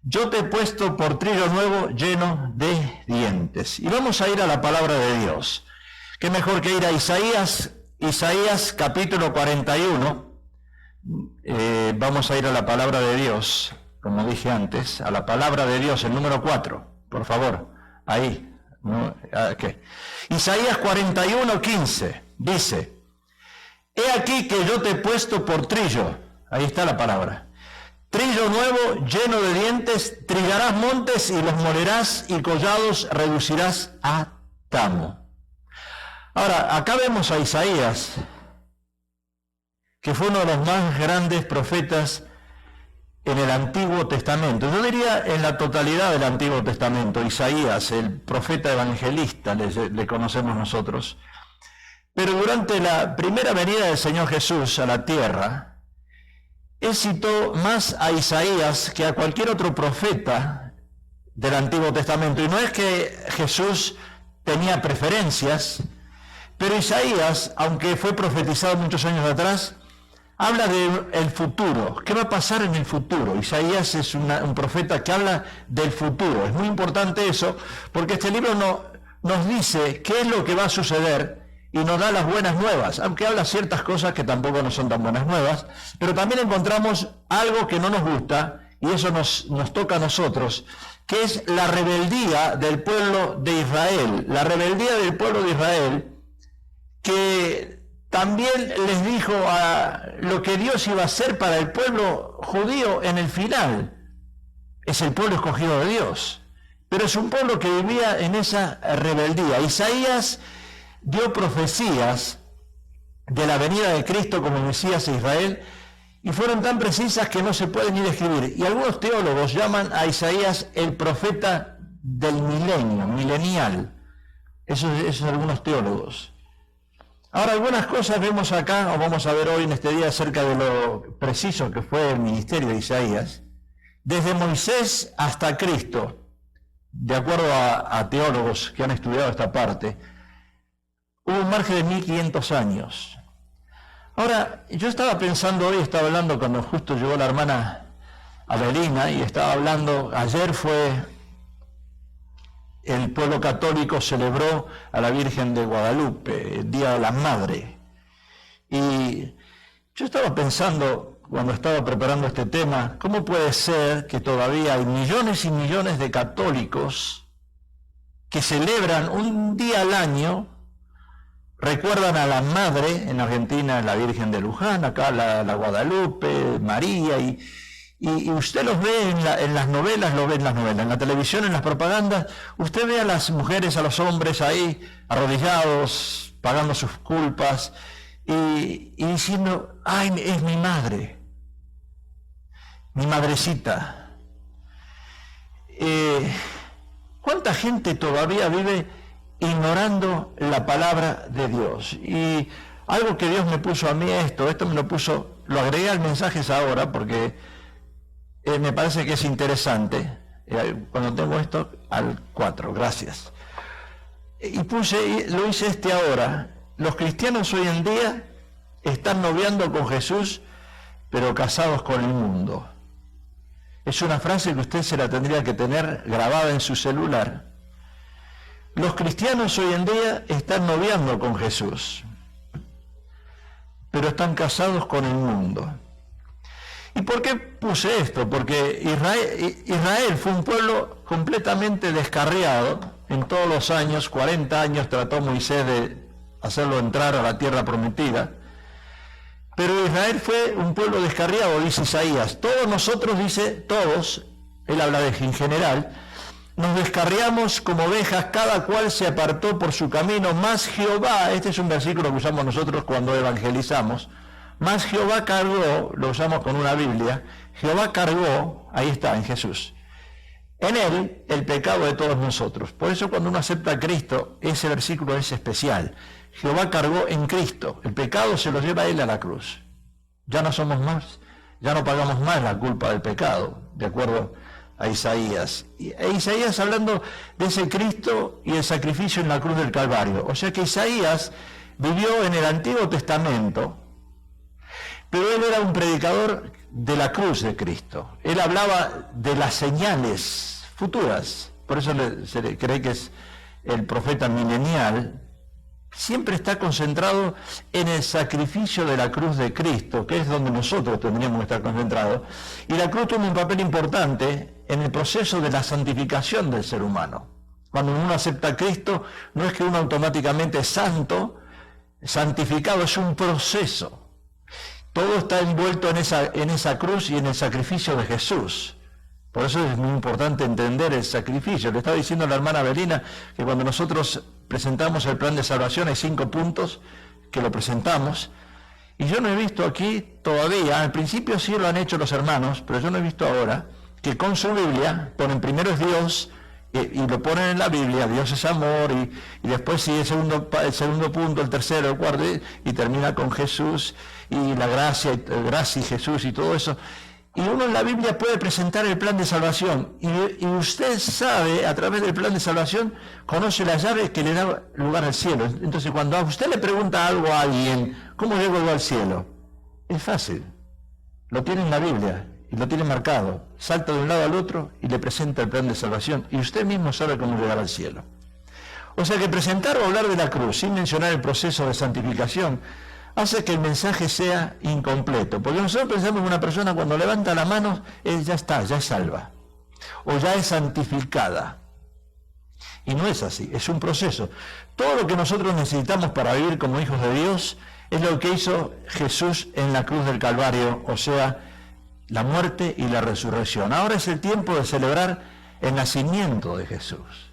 Yo te he puesto por trigo nuevo lleno de dientes. Y vamos a ir a la palabra de Dios. Qué mejor que ir a Isaías capítulo 41. Vamos a ir a la palabra de Dios, como dije antes, a la palabra de Dios, el número 4, por favor, ahí. Okay. Isaías 41:15 dice: he aquí que yo te he puesto por trillo, ahí está la palabra, trillo nuevo lleno de dientes, trillarás montes y los molerás, y collados reducirás a tamo. Ahora, acá vemos a Isaías, que fue uno de los más grandes profetas en el Antiguo Testamento. Yo diría en la totalidad del Antiguo Testamento. Isaías, el profeta evangelista, le conocemos nosotros. Pero durante la primera venida del Señor Jesús a la tierra, él citó más a Isaías que a cualquier otro profeta del Antiguo Testamento. Y no es que Jesús tenía preferencias, pero Isaías, aunque fue profetizado muchos años atrás, habla del futuro. ¿Qué va a pasar en el futuro? Isaías es un profeta que habla del futuro. Es muy importante eso, porque este libro nos dice qué es lo que va a suceder y nos da las buenas nuevas, aunque habla ciertas cosas que tampoco no son tan buenas nuevas, pero también encontramos algo que no nos gusta, y eso nos toca a nosotros, que es la rebeldía del pueblo de Israel. La rebeldía del pueblo de Israel, que también les dijo a lo que Dios iba a hacer para el pueblo judío en el final. Es el pueblo escogido de Dios, pero es un pueblo que vivía en esa rebeldía. Isaías dio profecías de la venida de Cristo como Mesías a Israel, y fueron tan precisas que no se pueden ni describir. Y algunos teólogos llaman a Isaías el profeta del milenio, milenial. Esos algunos teólogos. Ahora, algunas cosas vemos acá, o vamos a ver hoy en este día, acerca de lo preciso que fue el ministerio de Isaías. Desde Moisés hasta Cristo, de acuerdo a teólogos que han estudiado esta parte, hubo un margen de 1500 años. Ahora, yo estaba pensando hoy, estaba hablando cuando justo llegó la hermana Abelina, y estaba hablando, ayer el pueblo católico celebró a la Virgen de Guadalupe, el Día de la Madre. Y yo estaba pensando, cuando estaba preparando este tema, ¿cómo puede ser que todavía hay millones y millones de católicos que celebran un día al año, recuerdan a la Madre, en Argentina la Virgen de Luján, acá la Guadalupe, María, y usted los ve en las novelas, en la televisión, en las propagandas, usted ve a las mujeres, a los hombres ahí, arrodillados, pagando sus culpas, y diciendo, ¡ay, es mi madre! Mi madrecita. ¿Cuánta gente todavía vive ignorando la palabra de Dios? Y algo que Dios me puso a mí, esto me lo agregué al mensaje ahora, porque me parece que es interesante. Cuando tengo esto, al 4, gracias. Y lo hice ahora. Los cristianos hoy en día están noviando con Jesús, pero casados con el mundo. Es una frase que usted se la tendría que tener grabada en su celular. Los cristianos hoy en día están noviando con Jesús, pero están casados con el mundo. ¿Y por qué puse esto? Porque Israel fue un pueblo completamente descarriado en todos los años. 40 años trató Moisés de hacerlo entrar a la tierra prometida. Pero Israel fue un pueblo descarriado, dice Isaías. Todos nosotros, dice, todos, él habla en general, nos descarriamos como ovejas, cada cual se apartó por su camino, mas Jehová, este es un versículo que usamos nosotros cuando evangelizamos, mas Jehová cargó, lo usamos con una Biblia, Jehová cargó, ahí está, en Jesús, en él el pecado de todos nosotros. Por eso cuando uno acepta a Cristo, ese versículo es especial. Jehová cargó en Cristo, el pecado se lo lleva a él a la cruz. Ya no somos más, ya no pagamos más la culpa del pecado, de acuerdo a Isaías. Isaías hablando de ese Cristo y el sacrificio en la cruz del Calvario. O sea que Isaías vivió en el Antiguo Testamento, pero él era un predicador de la cruz de Cristo. Él hablaba de las señales futuras, por eso se le cree que es el profeta milenial. Siempre está concentrado en el sacrificio de la cruz de Cristo, que es donde nosotros tendríamos que estar concentrados. Y la cruz tiene un papel importante en el proceso de la santificación del ser humano. Cuando uno acepta a Cristo, no es que uno automáticamente es santo, santificado, es un proceso. Todo está envuelto en esa cruz y en el sacrificio de Jesús. Por eso es muy importante entender el sacrificio. Le estaba diciendo a la hermana Belina que cuando nosotros presentamos el plan de salvación hay 5 puntos que lo presentamos. Y yo no he visto aquí todavía, al principio sí lo han hecho los hermanos, pero yo no he visto ahora, que con su Biblia ponen primero es Dios, y lo ponen en la Biblia, Dios es amor, y después sigue el segundo punto, el tercero, el cuarto, y termina con Jesús, y la gracia y Jesús y todo eso. Y uno en la Biblia puede presentar el plan de salvación, y usted sabe, a través del plan de salvación, conoce la llave que le da lugar al cielo. Entonces, cuando a usted le pregunta algo a alguien, ¿cómo llego yo al cielo? Es fácil, lo tiene en la Biblia, y lo tiene marcado, salta de un lado al otro y le presenta el plan de salvación, y usted mismo sabe cómo llegar al cielo. O sea que presentar o hablar de la cruz sin mencionar el proceso de santificación hace que el mensaje sea incompleto, porque nosotros pensamos que una persona cuando levanta la mano, ya está, ya es salva, o ya es santificada. Y no es así, es un proceso. Todo lo que nosotros necesitamos para vivir como hijos de Dios es lo que hizo Jesús en la cruz del Calvario, o sea, la muerte y la resurrección. Ahora es el tiempo de celebrar el nacimiento de Jesús.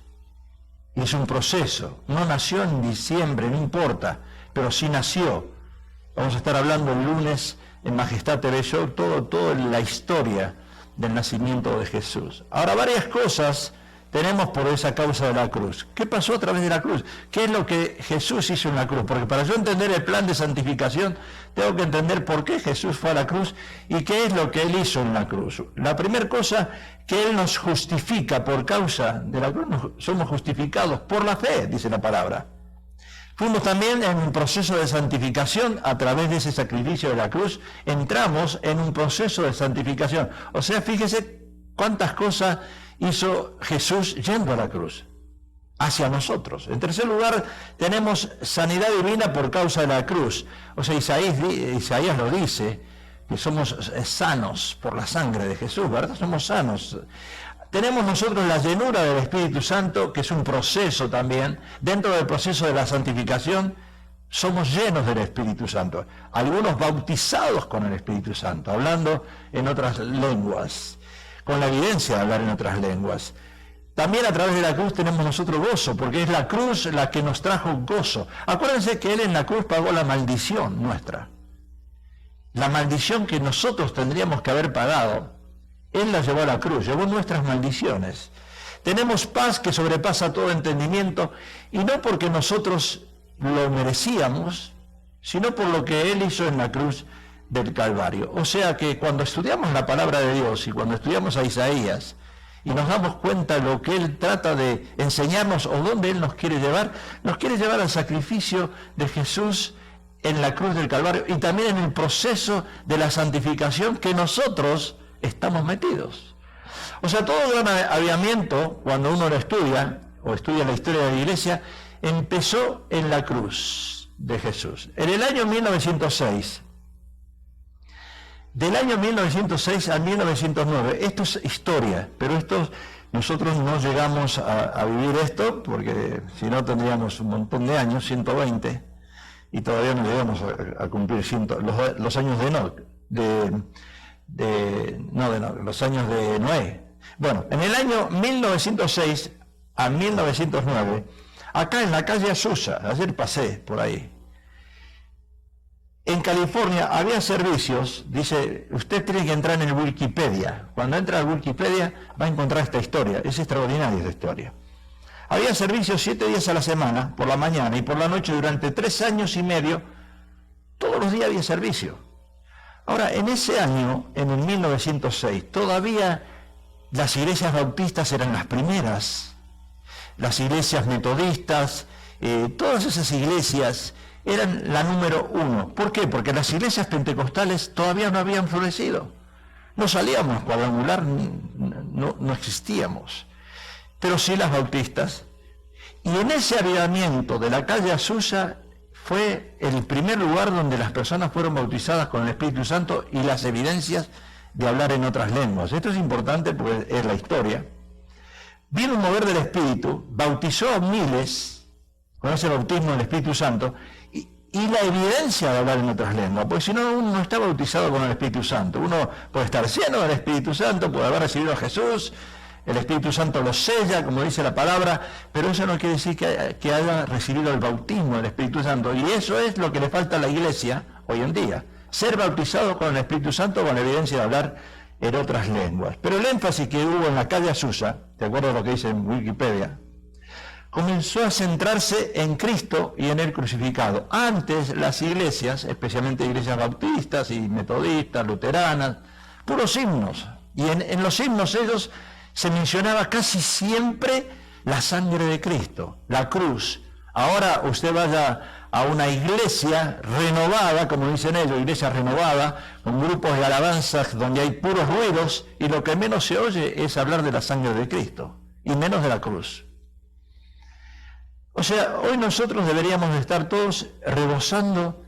Y es un proceso. No nació en diciembre, no importa, pero sí nació. Vamos a estar hablando el lunes en Majestad TV Show, toda la historia del nacimiento de Jesús. Ahora, varias cosas tenemos por esa causa de la cruz. ¿Qué pasó a través de la cruz? ¿Qué es lo que Jesús hizo en la cruz? Porque para yo entender el plan de santificación, tengo que entender por qué Jesús fue a la cruz y qué es lo que Él hizo en la cruz. La primera cosa, que Él nos justifica por causa de la cruz, somos justificados por la fe, dice la palabra. Fuimos también en un proceso de santificación a través de ese sacrificio de la cruz, entramos en un proceso de santificación. O sea, fíjese cuántas cosas hizo Jesús yendo a la cruz, hacia nosotros. En tercer lugar, tenemos sanidad divina por causa de la cruz. O sea, Isaías lo dice, que somos sanos por la sangre de Jesús, ¿verdad? Somos sanos. Tenemos nosotros la llenura del Espíritu Santo, que es un proceso también. Dentro del proceso de la santificación, somos llenos del Espíritu Santo. Algunos bautizados con el Espíritu Santo, hablando en otras lenguas, con la evidencia de hablar en otras lenguas. También a través de la cruz tenemos nosotros gozo, porque es la cruz la que nos trajo gozo. Acuérdense que Él en la cruz pagó la maldición nuestra. La maldición que nosotros tendríamos que haber pagado, Él la llevó a la cruz, llevó nuestras maldiciones. Tenemos paz que sobrepasa todo entendimiento, y no porque nosotros lo merecíamos, sino por lo que Él hizo en la cruz del Calvario. O sea que cuando estudiamos la palabra de Dios y cuando estudiamos a Isaías y nos damos cuenta de lo que Él trata de enseñarnos o dónde Él nos quiere llevar al sacrificio de Jesús en la cruz del Calvario y también en el proceso de la santificación que nosotros estamos metidos. O sea, todo gran avivamiento, cuando uno lo estudia o estudia la historia de la iglesia, empezó en la cruz de Jesús. En el año 1906, del año 1906 al 1909, esto es historia, pero nosotros no llegamos a vivir esto, porque si no tendríamos un montón de años, 120, y todavía no llegamos a cumplir los años de Enoc, los años de Noé. Bueno, en el año 1906 a 1909, acá en la calle Azusa, ayer pasé por ahí, en California había servicios, dice, usted tiene que entrar en el Wikipedia. Cuando entra al Wikipedia va a encontrar esta historia, es extraordinaria esta historia. Había servicios 7 días a la semana, por la mañana y por la noche durante 3 años y medio, todos los días había servicio. Ahora, en ese año, en el 1906, todavía las iglesias bautistas eran las primeras, las iglesias metodistas, todas esas iglesias eran la número 1. ¿Por qué? Porque las iglesias pentecostales todavía no habían florecido. No salíamos cuadrangular, no existíamos. Pero sí las bautistas. Y en ese avivamiento de la calle Azusa fue el primer lugar donde las personas fueron bautizadas con el Espíritu Santo y las evidencias de hablar en otras lenguas. Esto es importante porque es la historia. Vino un mover del Espíritu, bautizó a miles con ese bautismo del Espíritu Santo y la evidencia de hablar en otras lenguas, porque si no, uno no está bautizado con el Espíritu Santo. Uno puede estar lleno del Espíritu Santo, puede haber recibido a Jesús, el Espíritu Santo lo sella, como dice la palabra, pero eso no quiere decir que haya recibido el bautismo del Espíritu Santo. Y eso es lo que le falta a la iglesia hoy en día, ser bautizado con el Espíritu Santo con la evidencia de hablar en otras lenguas. Pero el énfasis que hubo en la calle Azusa, de acuerdo a lo que dice en Wikipedia, comenzó a centrarse en Cristo y en el crucificado. Antes las iglesias, especialmente iglesias bautistas y metodistas, luteranas, puros himnos. Y en los himnos ellos se mencionaba casi siempre la sangre de Cristo, la cruz. Ahora usted vaya a una iglesia renovada, como dicen ellos, iglesia renovada, con grupos de alabanzas donde hay puros ruidos, y lo que menos se oye es hablar de la sangre de Cristo, y menos de la cruz. O sea, hoy nosotros deberíamos de estar todos rebosando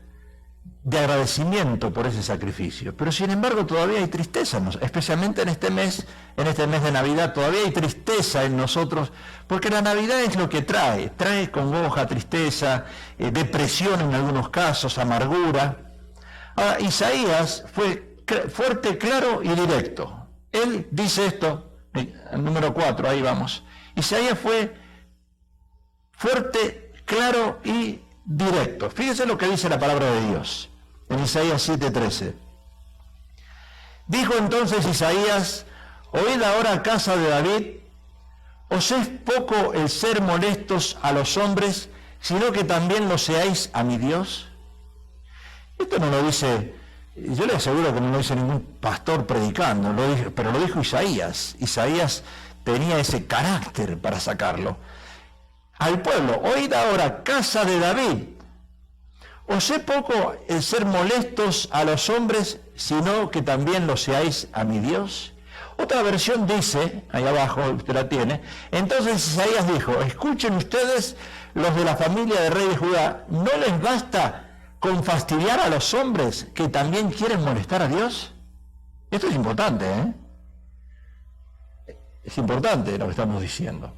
de agradecimiento por ese sacrificio, pero sin embargo todavía hay tristeza, especialmente en este mes de Navidad, todavía hay tristeza en nosotros, porque la Navidad es lo que trae congoja, tristeza, depresión en algunos casos, amargura. Ahora, Isaías fue fuerte, claro y directo. Él dice esto, el número 4, ahí vamos. Isaías fue fuerte, claro y directo. Fíjense lo que dice la palabra de Dios en Isaías 7:13. Dijo entonces Isaías: oíd ahora, casa de David, ¿os es poco el ser molestos a los hombres, sino que también lo seáis a mi Dios? Esto no lo dice, yo le aseguro que no lo dice ningún pastor predicando, pero lo dijo Isaías. Isaías tenía ese carácter para sacarlo. Al pueblo: oíd ahora, casa de David, ¿os es poco el ser molestos a los hombres, sino que también lo seáis a mi Dios? Otra versión dice, ahí abajo usted la tiene, entonces Isaías dijo: escuchen ustedes, los de la familia del rey de Judá, ¿no les basta con fastidiar a los hombres que también quieren molestar a Dios? Esto es importante, ¿eh? Es importante lo que estamos diciendo.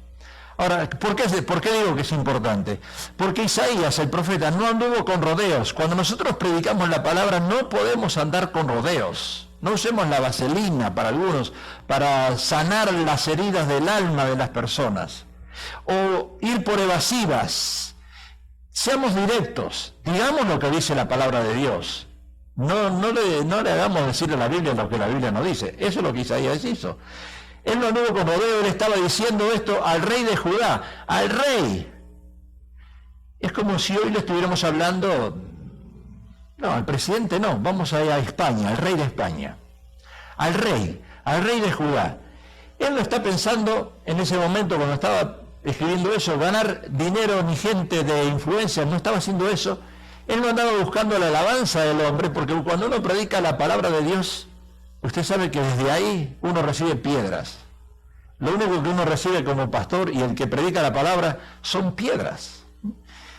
Ahora, ¿por qué digo que es importante? Porque Isaías, el profeta, no anduvo con rodeos. Cuando nosotros predicamos la palabra, no podemos andar con rodeos. No usemos la vaselina para algunos, para sanar las heridas del alma de las personas. O ir por evasivas. Seamos directos. Digamos lo que dice la palabra de Dios. No le hagamos decirle a la Biblia lo que la Biblia no dice. Eso es lo que Isaías hizo. Él no anduvo con rodeo, él estaba diciendo esto al rey de Judá, al rey. Es como si hoy le estuviéramos hablando, no, al presidente no, vamos a ir a España, al rey de España. Al rey de Judá. Él no está pensando en ese momento, cuando estaba escribiendo eso, ganar dinero ni gente de influencia, no estaba haciendo eso. Él no andaba buscando la alabanza del hombre, porque cuando uno predica la palabra de Dios, usted sabe que desde ahí uno recibe piedras. Lo único que uno recibe como pastor y el que predica la palabra son piedras.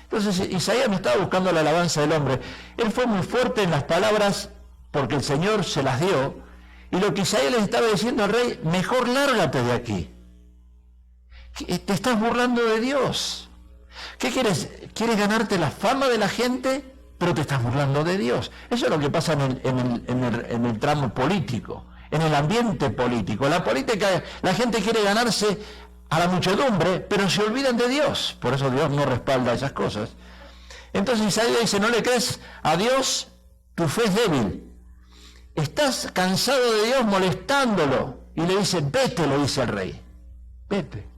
Entonces Isaías no estaba buscando la alabanza del hombre. Él fue muy fuerte en las palabras porque el Señor se las dio. Y lo que Isaías le estaba diciendo al rey: mejor lárgate de aquí. Te estás burlando de Dios. ¿Qué quieres? ¿Quieres ganarte la fama de la gente? Pero te estás burlando de Dios. Eso es lo que pasa en el tramo político, en el ambiente político. La política, la gente quiere ganarse a la muchedumbre, pero se olvidan de Dios. Por eso Dios no respalda esas cosas. Entonces Isaías dice: no le crees a Dios, tu fe es débil. Estás cansado de Dios molestándolo. Y le dice: vete, le dice al rey. Vete.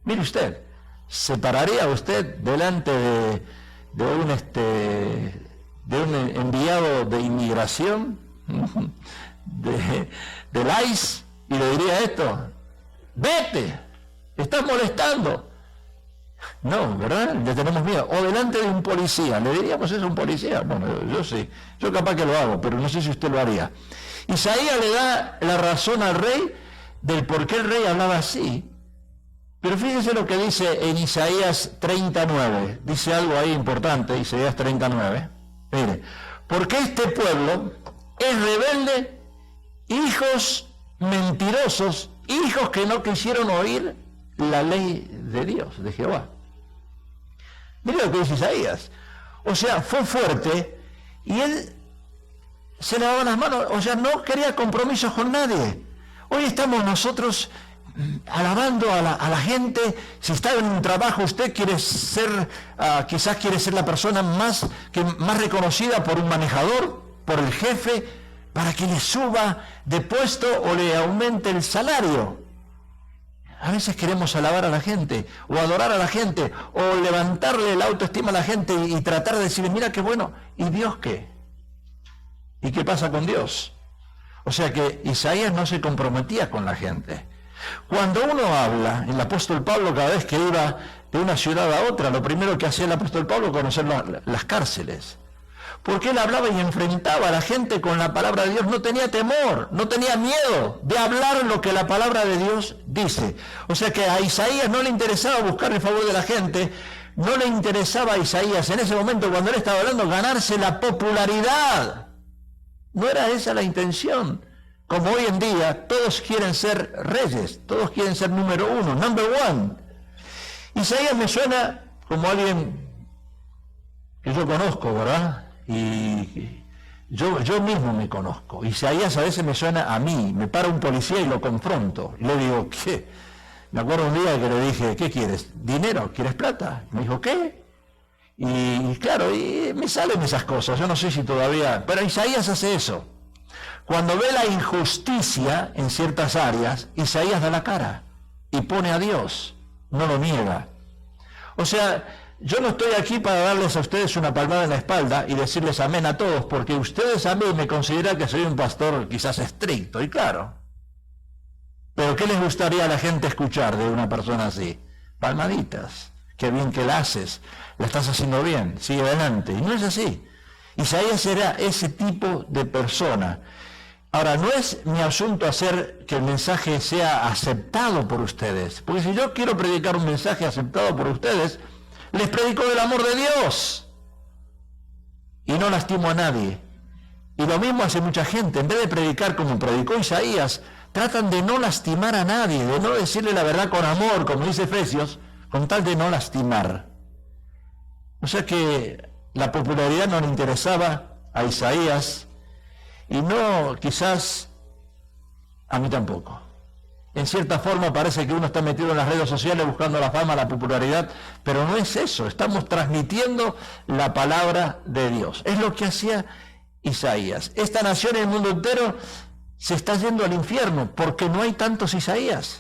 Mire usted, ¿se pararía usted delante de un enviado de inmigración del ICE y le diría esto? Vete, estás molestando? No, ¿verdad? Le tenemos miedo. O delante de un policía, ¿le diríamos eso a un policía? Bueno, yo sí, yo capaz que lo hago, pero no sé si usted lo haría. Isaías le da la razón al rey del por qué el rey hablaba así. Pero fíjense lo que dice en Isaías 39. Dice algo ahí importante, Isaías 39. Mire, porque este pueblo es rebelde, hijos mentirosos, hijos que no quisieron oír la ley de Dios, de Jehová. Mire lo que dice Isaías. O sea, fue fuerte y él se lavaba las manos, o sea, no quería compromisos con nadie. Hoy estamos nosotros alabando a la gente. Si está en un trabajo, usted quiere ser, quizás quiere ser la persona más reconocida por un manejador, por el jefe, para que le suba de puesto o le aumente el salario. A veces queremos alabar a la gente, o adorar a la gente, o levantarle la autoestima a la gente y tratar de decirle, mira qué bueno, ¿y Dios qué? ¿Y qué pasa con Dios? O sea que Isaías no se comprometía con la gente. Cuando uno habla, el apóstol Pablo cada vez que iba de una ciudad a otra, lo primero que hacía el apóstol Pablo era conocer las cárceles. Porque él hablaba y enfrentaba a la gente con la palabra de Dios, no tenía temor, no tenía miedo de hablar lo que la palabra de Dios dice. O sea que a Isaías no le interesaba buscar el favor de la gente, no le interesaba a Isaías en ese momento cuando él estaba hablando ganarse la popularidad. No era esa la intención. Como hoy en día todos quieren ser reyes, todos quieren ser número uno, number one. Isaías me suena como alguien que yo conozco, ¿verdad? Y yo mismo me conozco. Isaías a veces me suena a mí, me para un policía y lo confronto. Y le digo, ¿qué? Me acuerdo un día que le dije, ¿qué quieres? ¿Dinero? ¿Quieres plata? Me dijo, ¿qué? Y claro, y me salen esas cosas, yo no sé si todavía... Pero Isaías hace eso. Cuando ve la injusticia en ciertas áreas, Isaías da la cara y pone a Dios, no lo niega. O sea, yo no estoy aquí para darles a ustedes una palmada en la espalda y decirles amén a todos, porque ustedes a mí me consideran que soy un pastor quizás estricto, y claro. Pero ¿qué les gustaría a la gente escuchar de una persona así? Palmaditas. Qué bien que la haces, la estás haciendo bien, sigue adelante. Y no es así. Isaías era ese tipo de persona. Ahora, no es mi asunto hacer que el mensaje sea aceptado por ustedes, porque si yo quiero predicar un mensaje aceptado por ustedes, les predico del amor de Dios y no lastimo a nadie. Y lo mismo hace mucha gente, en vez de predicar como predicó Isaías, tratan de no lastimar a nadie, de no decirle la verdad con amor, como dice Efesios, con tal de no lastimar. O sea que la popularidad no le interesaba a Isaías, y no, quizás, a mí tampoco. En cierta forma parece que uno está metido en las redes sociales buscando la fama, la popularidad, pero no es eso, estamos transmitiendo la palabra de Dios. Es lo que hacía Isaías. Esta nación en el mundo entero se está yendo al infierno porque no hay tantos Isaías.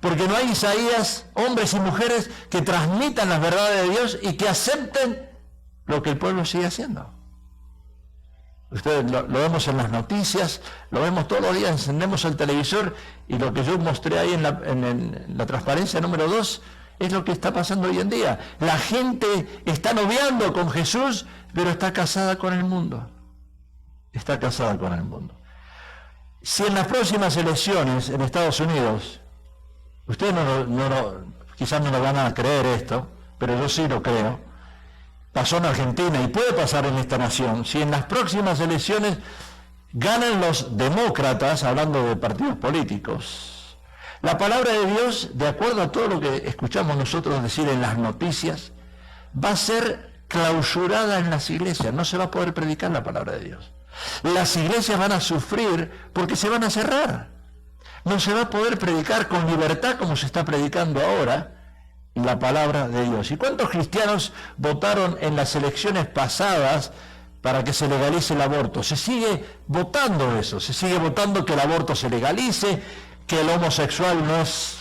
Porque no hay Isaías, hombres y mujeres, que transmitan las verdades de Dios y que acepten lo que el pueblo sigue haciendo. Ustedes lo vemos en las noticias, lo vemos todos los días, encendemos el televisor y lo que yo mostré ahí en la transparencia número 2 es lo que está pasando hoy en día. La gente está noviando con Jesús, pero está casada con el mundo. Está casada con el mundo. Si en las próximas elecciones en Estados Unidos, ustedes quizás no lo van a creer esto, pero yo sí lo creo, pasó en Argentina y puede pasar en esta nación, si en las próximas elecciones ganan los demócratas, hablando de partidos políticos, la palabra de Dios, de acuerdo a todo lo que escuchamos nosotros decir en las noticias, va a ser clausurada en las iglesias, no se va a poder predicar la palabra de Dios. Las iglesias van a sufrir porque se van a cerrar. No se va a poder predicar con libertad como se está predicando ahora la palabra de Dios. ¿Y cuántos cristianos votaron en las elecciones pasadas para que se legalice el aborto? Se sigue votando eso, se sigue votando que el aborto se legalice, que el homosexual no es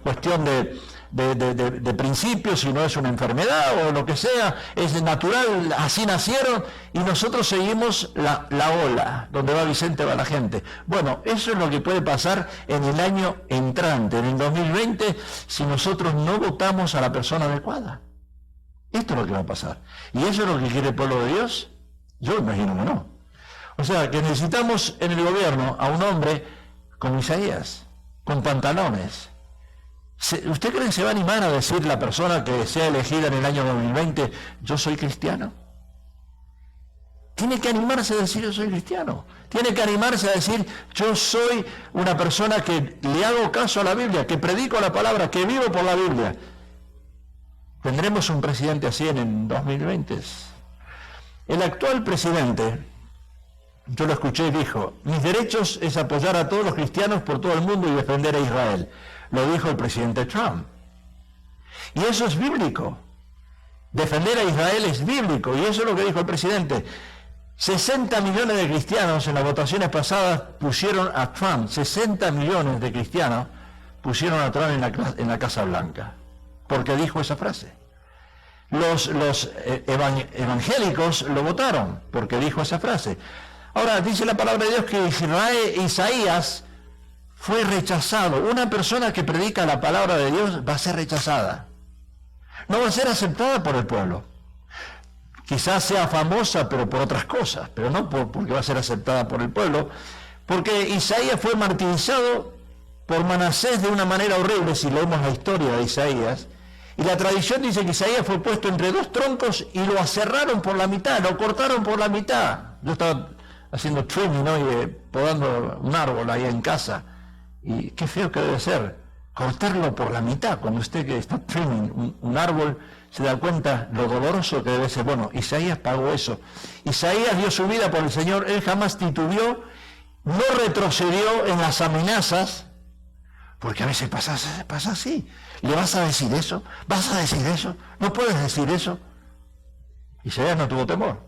cuestión de principios, sino es una enfermedad o lo que sea, es natural, así nacieron, y nosotros seguimos la ola, donde va Vicente va la gente. Bueno, eso es lo que puede pasar en el año entrante, en el 2020, si nosotros no votamos a la persona adecuada. Esto es lo que va a pasar. ¿Y eso es lo que quiere el pueblo de Dios? Yo imagino que no. O sea, que necesitamos en el gobierno a un hombre como Isaías, con pantalones. ¿Usted cree que se va a animar a decir la persona que sea elegida en el año 2020, yo soy cristiano? Tiene que animarse a decir yo soy cristiano. Tiene que animarse a decir yo soy una persona que le hago caso a la Biblia, que predico la palabra, que vivo por la Biblia. ¿Tendremos un presidente así en 2020? El actual presidente, yo lo escuché y dijo, mis derechos es apoyar a todos los cristianos por todo el mundo y defender a Israel. Lo dijo el presidente Trump. Y eso es bíblico. Defender a Israel es bíblico, y eso es lo que dijo el presidente. 60 millones de cristianos en las votaciones pasadas pusieron a Trump, 60 millones de cristianos pusieron a Trump en la Casa Blanca, porque dijo esa frase. Los evangélicos lo votaron, porque dijo esa frase. Ahora, dice la palabra de Dios que Isaías fue rechazado. Una persona que predica la palabra de Dios va a ser rechazada. No va a ser aceptada por el pueblo. Quizás sea famosa, pero por otras cosas, pero no porque va a ser aceptada por el pueblo, porque Isaías fue martirizado por Manasés de una manera horrible, si leemos la historia de Isaías, y la tradición dice que Isaías fue puesto entre dos troncos y lo aserraron por la mitad, lo cortaron por la mitad. Yo estaba haciendo trimming, ¿no? Y podando un árbol ahí en casa, y qué feo que debe ser, cortarlo por la mitad, cuando usted que está trimming un árbol, se da cuenta lo doloroso que debe ser. Bueno, Isaías pagó eso. Isaías dio su vida por el Señor, él jamás titubeó, no retrocedió en las amenazas, porque a veces pasa así. ¿Le vas a decir eso? ¿Vas a decir eso? ¿No puedes decir eso? Isaías no tuvo temor.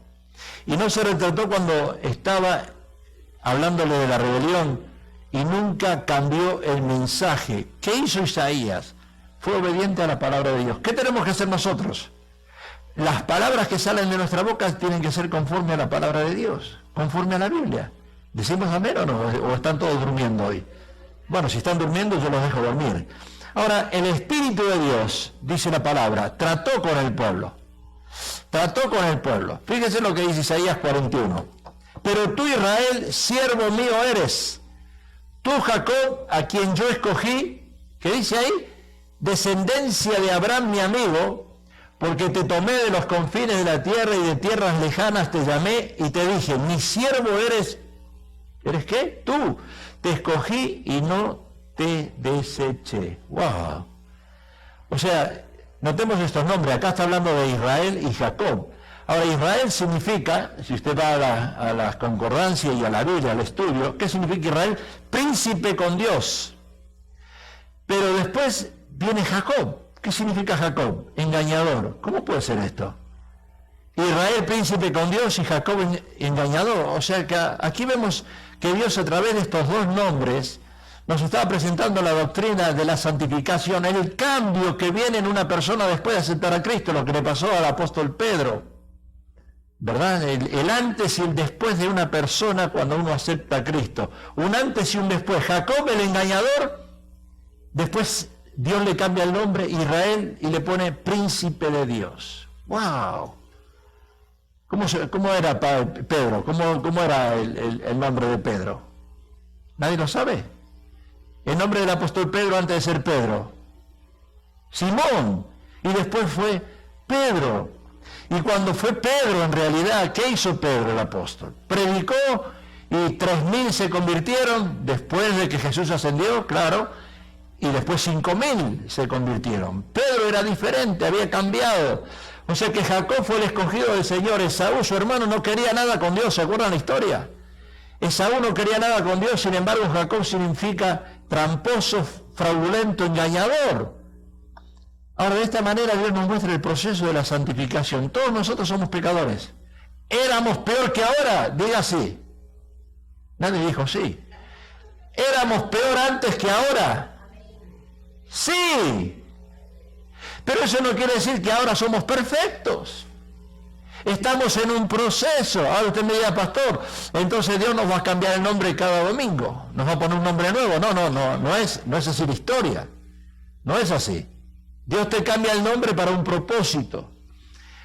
Y no se retrató cuando estaba hablándole de la rebelión y nunca cambió el mensaje. ¿Qué hizo Isaías? Fue obediente a la palabra de Dios. ¿Qué tenemos que hacer nosotros? Las palabras que salen de nuestra boca tienen que ser conforme a la palabra de Dios, conforme a la Biblia. ¿Decimos amén o no? ¿O están todos durmiendo hoy? Bueno, si están durmiendo yo los dejo dormir. Ahora, el Espíritu de Dios, dice la palabra, trató con el pueblo. Trató con el pueblo. Fíjense lo que dice Isaías 41. Pero tú, Israel, siervo mío eres. Tú, Jacob, a quien yo escogí, ¿qué dice ahí? Descendencia de Abraham, mi amigo, porque te tomé de los confines de la tierra y de tierras lejanas te llamé y te dije, mi siervo eres. ¿Eres qué? Tú. Te escogí y no te deseché. ¡Wow! O sea, notemos estos nombres. Acá está hablando de Israel y Jacob. Ahora, Israel significa, si usted va a la concordancia y a la Biblia, al estudio, ¿qué significa Israel? Príncipe con Dios. Pero después viene Jacob. ¿Qué significa Jacob? Engañador. ¿Cómo puede ser esto? Israel, príncipe con Dios, y Jacob, engañador. O sea que aquí vemos que Dios, a través de estos dos nombres, nos estaba presentando la doctrina de la santificación, el cambio que viene en una persona después de aceptar a Cristo, lo que le pasó al apóstol Pedro, ¿verdad? El antes y el después de una persona cuando uno acepta a Cristo. Un antes y un después. Jacob, el engañador, después Dios le cambia el nombre, Israel, y le pone príncipe de Dios. ¡Wow! ¿Cómo era Pedro? ¿Cómo era el nombre de Pedro? ¿Nadie lo sabe? El nombre del apóstol Pedro antes de ser Pedro. Simón. Y después fue Pedro. Y cuando fue Pedro, en realidad, ¿qué hizo Pedro el apóstol? Predicó y 3.000 se convirtieron después de que Jesús ascendió, claro, y después 5.000 se convirtieron. Pedro era diferente, había cambiado. O sea que Jacob fue el escogido del Señor. Esaú, su hermano, no quería nada con Dios. ¿Se acuerdan la historia? Esaú no quería nada con Dios, sin embargo Jacob significa tramposo, fraudulento, engañador. Ahora, de esta manera Dios nos muestra el proceso de la santificación. Todos nosotros somos pecadores. ¿Éramos peor que ahora? Diga sí. Nadie dijo sí. ¿Éramos peor antes que ahora? Sí. Pero eso no quiere decir que ahora somos perfectos. Estamos en un proceso. Ahora usted me dirá, pastor, entonces Dios nos va a cambiar el nombre cada domingo. Nos va a poner un nombre nuevo. No es así la historia. No es así. Dios te cambia el nombre para un propósito.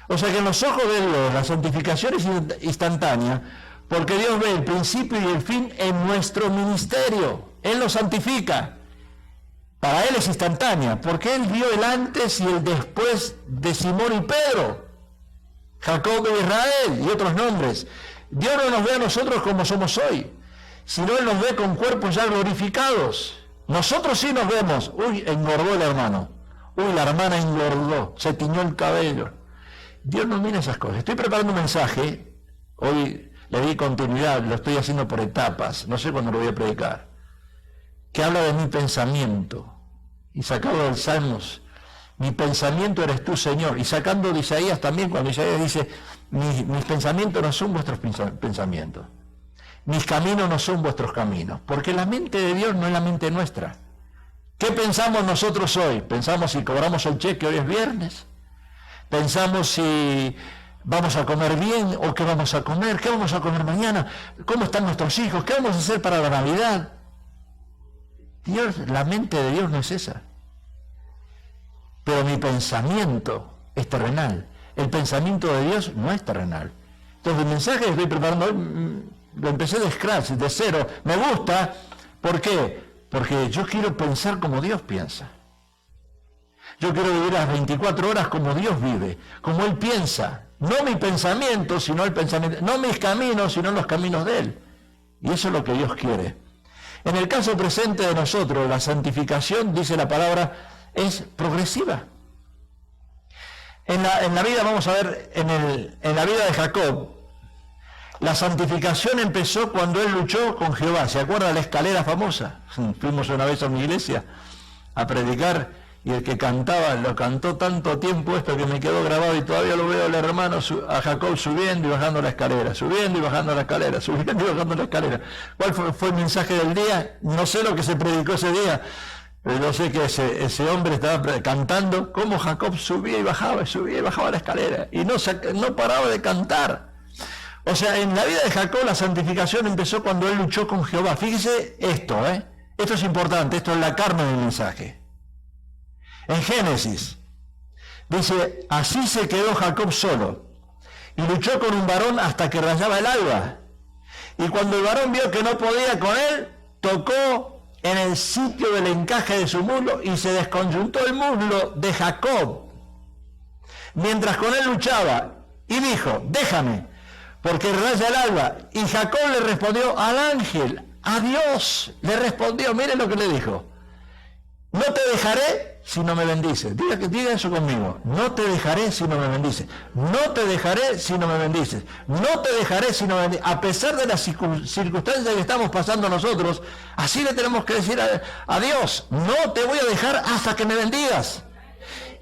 O sea que en los ojos de Dios la santificación es instantánea, Porque Dios ve el principio y el fin en nuestro ministerio. Él nos santifica. Para Él es instantánea, porque Él vio el antes y el después de Simón y Pedro, Jacob e Israel y otros nombres. Dios no nos ve a nosotros como somos hoy, sino Él nos ve con cuerpos ya glorificados. Nosotros sí nos vemos. Uy, engordó el hermano. Uy, la hermana engordó, se tiñó el cabello. Dios no mira esas cosas. Estoy preparando un mensaje, hoy le di continuidad, lo estoy haciendo por etapas, no sé cuándo lo voy a predicar, que habla de mi pensamiento. Y sacado del Salmos, mi pensamiento eres tú, Señor. Y sacando de Isaías también, cuando Isaías dice, mis pensamientos no son vuestros pensamientos. Mis caminos no son vuestros caminos. Porque la mente de Dios no es la mente nuestra. ¿Qué pensamos nosotros hoy? Pensamos si cobramos el cheque, hoy es viernes. Pensamos si vamos a comer bien o qué vamos a comer. ¿Qué vamos a comer mañana? ¿Cómo están nuestros hijos? ¿Qué vamos a hacer para la Navidad? Dios, la mente de Dios no es esa. Pero mi pensamiento es terrenal. El pensamiento de Dios no es terrenal. Entonces el mensaje que estoy preparando hoy, lo empecé de scratch, de cero. Me gusta. ¿Por qué? Porque yo quiero pensar como Dios piensa. Yo quiero vivir las 24 horas como Dios vive, como Él piensa. No mi pensamiento, sino el pensamiento. No mis caminos, sino los caminos de Él. Y eso es lo que Dios quiere. En el caso presente de nosotros, la santificación, dice la palabra, es progresiva. En la vida, vamos a ver, en la vida de Jacob, la santificación empezó cuando él luchó con Jehová. ¿Se acuerda la escalera famosa? Fuimos una vez a mi iglesia a predicar y el que cantaba, lo cantó tanto tiempo esto que me quedó grabado y todavía lo veo el hermano a Jacob subiendo y bajando la escalera, subiendo y bajando la escalera, subiendo y bajando la escalera. ¿Cuál fue el mensaje del día? No sé lo que se predicó ese día, pero yo sé que ese hombre estaba cantando cómo Jacob subía y bajaba la escalera y no paraba de cantar. O sea, en la vida de Jacob la santificación empezó cuando él luchó con Jehová. Fíjese esto, esto es importante, esto es la carne del mensaje. En Génesis, dice, así se quedó Jacob solo, y luchó con un varón hasta que rayaba el alba. Y cuando el varón vio que no podía con él, tocó en el sitio del encaje de su muslo, y se desconyuntó el muslo de Jacob, mientras con él luchaba, y dijo, déjame, porque raya el alba. Y Jacob le respondió al ángel, a Dios, le respondió, miren lo que le dijo, no te dejaré si no me bendices. Diga eso conmigo. No te dejaré si no me bendices. No te dejaré si no me bendices. No te dejaré si no me bendices. A pesar de las circunstancias que estamos pasando nosotros, así le tenemos que decir a Dios, no te voy a dejar hasta que me bendigas.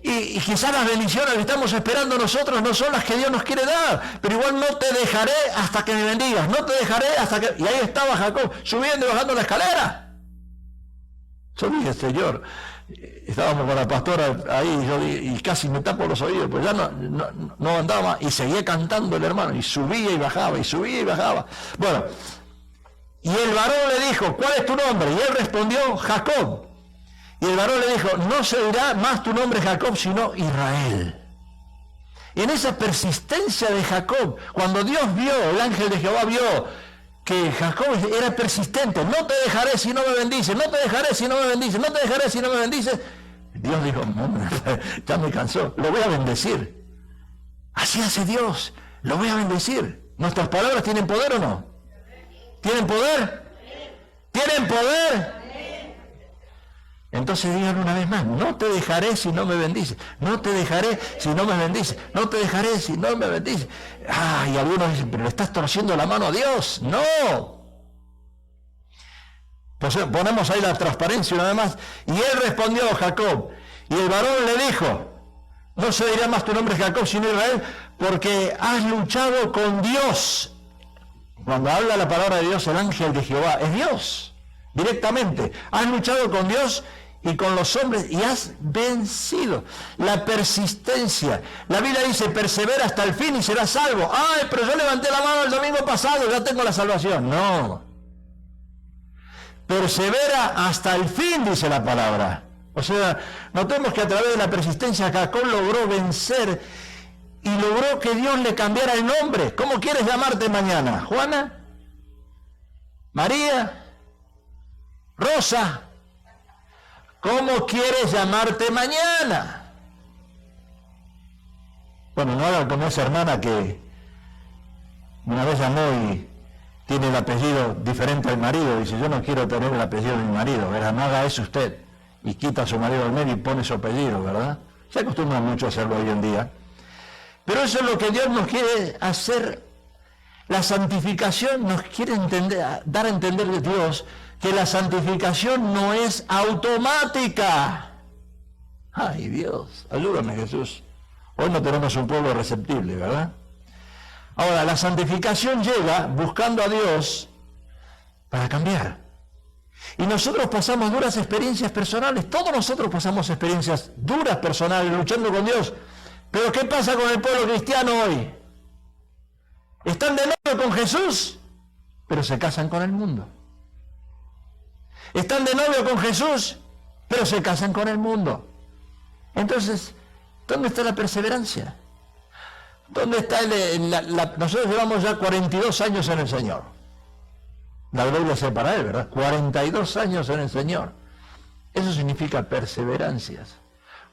Y quizás las bendiciones que estamos esperando nosotros no son las que Dios nos quiere dar, pero igual no te dejaré hasta que me bendigas. No te dejaré hasta que... Y ahí estaba Jacob, subiendo y bajando la escalera. Yo dije, Señor, estábamos con la pastora ahí y casi me tapo los oídos, pues ya no andaba más, y seguía cantando el hermano, y subía y bajaba, y subía y bajaba. Bueno, y el varón le dijo, ¿cuál es tu nombre? Y él respondió, Jacob. Y el varón le dijo, no se dirá más tu nombre Jacob, sino Israel. Y en esa persistencia de Jacob, cuando Dios vio, el ángel de Jehová vio que Jacob era persistente, no te dejaré si no me bendices, no te dejaré si no me bendices, no te dejaré si no me bendices. Dios dijo, ya me cansó, lo voy a bendecir. Así hace Dios, lo voy a bendecir. ¿Nuestras palabras tienen poder o no? ¿Tienen poder? ¿Tienen poder? Entonces díganlo una vez más, no te dejaré si no me bendices, no te dejaré si no me bendices, no te dejaré si no me bendices. Y algunos dicen, pero le estás torciendo la mano a Dios. No. Pues ponemos ahí la transparencia una vez más. Y él respondió, Jacob, y el varón le dijo, no se dirá más tu nombre Jacob sino Israel, porque has luchado con Dios. Cuando habla la palabra de Dios, el ángel de Jehová, es Dios, directamente. Has luchado con Dios y con los hombres y has vencido. La persistencia. La Biblia dice, persevera hasta el fin y serás salvo. Ay, pero yo levanté la mano el domingo pasado, ya tengo la salvación. No. Persevera hasta el fin, dice la palabra. O sea, notemos que a través de la persistencia Jacob logró vencer y logró que Dios le cambiara el nombre. ¿Cómo quieres llamarte mañana? ¿Juana? ¿María? ¿Rosa? ¿Cómo quieres llamarte mañana? Bueno, no hagan como esa hermana que una vez llamó y tiene el apellido diferente al marido. Dice, yo no quiero tener el apellido de mi marido, ¿verdad? No haga eso usted. Y quita a su marido del medio y pone su apellido, ¿verdad? Se acostumbra mucho a hacerlo hoy en día. Pero eso es lo que Dios nos quiere hacer. La santificación nos quiere dar a entender de Dios que la santificación no es automática. Ay, Dios, ayúdame, Jesús. Hoy no tenemos un pueblo receptible, ¿verdad? Ahora, la santificación llega buscando a Dios para cambiar. Y nosotros pasamos duras experiencias personales. Todos nosotros pasamos experiencias duras personales luchando con Dios. Pero ¿qué pasa con el pueblo cristiano hoy? Están de novio con Jesús, pero se casan con el mundo. Están de novio con Jesús, pero se casan con el mundo. Entonces, ¿dónde está la perseverancia? ¿Dónde está nosotros llevamos ya 42 años en el Señor. La gloria sea para Él, ¿verdad? 42 años en el Señor. Eso significa perseverancias.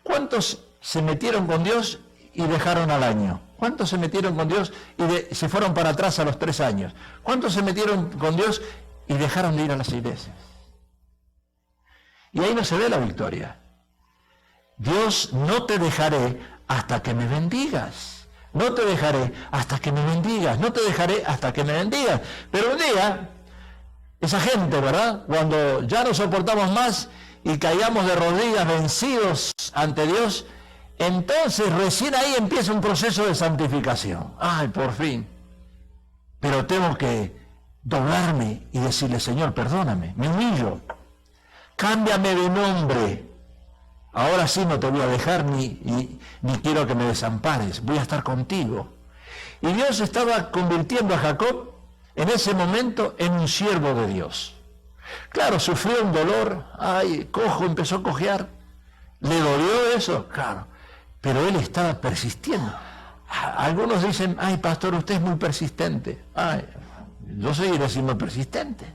¿Cuántos se metieron con Dios y dejaron al año? ¿Cuántos se metieron con Dios y se fueron para atrás a los 3 años? ¿Cuántos se metieron con Dios y dejaron de ir a las iglesias? Y ahí no se ve la victoria. Dios, no te dejaré hasta que me bendigas. No te dejaré hasta que me bendigas. No te dejaré hasta que me bendigas. Pero un día, esa gente, ¿verdad? Cuando ya no soportamos más y caigamos de rodillas vencidos ante Dios, entonces recién ahí empieza un proceso de santificación. Ay, por fin. Pero tengo que doblarme y decirle, Señor, perdóname, me humillo. Cámbiame de nombre. Ahora sí no te voy a dejar ni quiero que me desampares. Voy a estar contigo. Y Dios estaba convirtiendo a Jacob en ese momento en un siervo de Dios. Claro, sufrió un dolor. Ay, cojo, empezó a cojear. ¿Le dolió eso? Claro. Pero él estaba persistiendo. Algunos dicen, ay, pastor, usted es muy persistente. Ay, yo seguiré siendo persistente.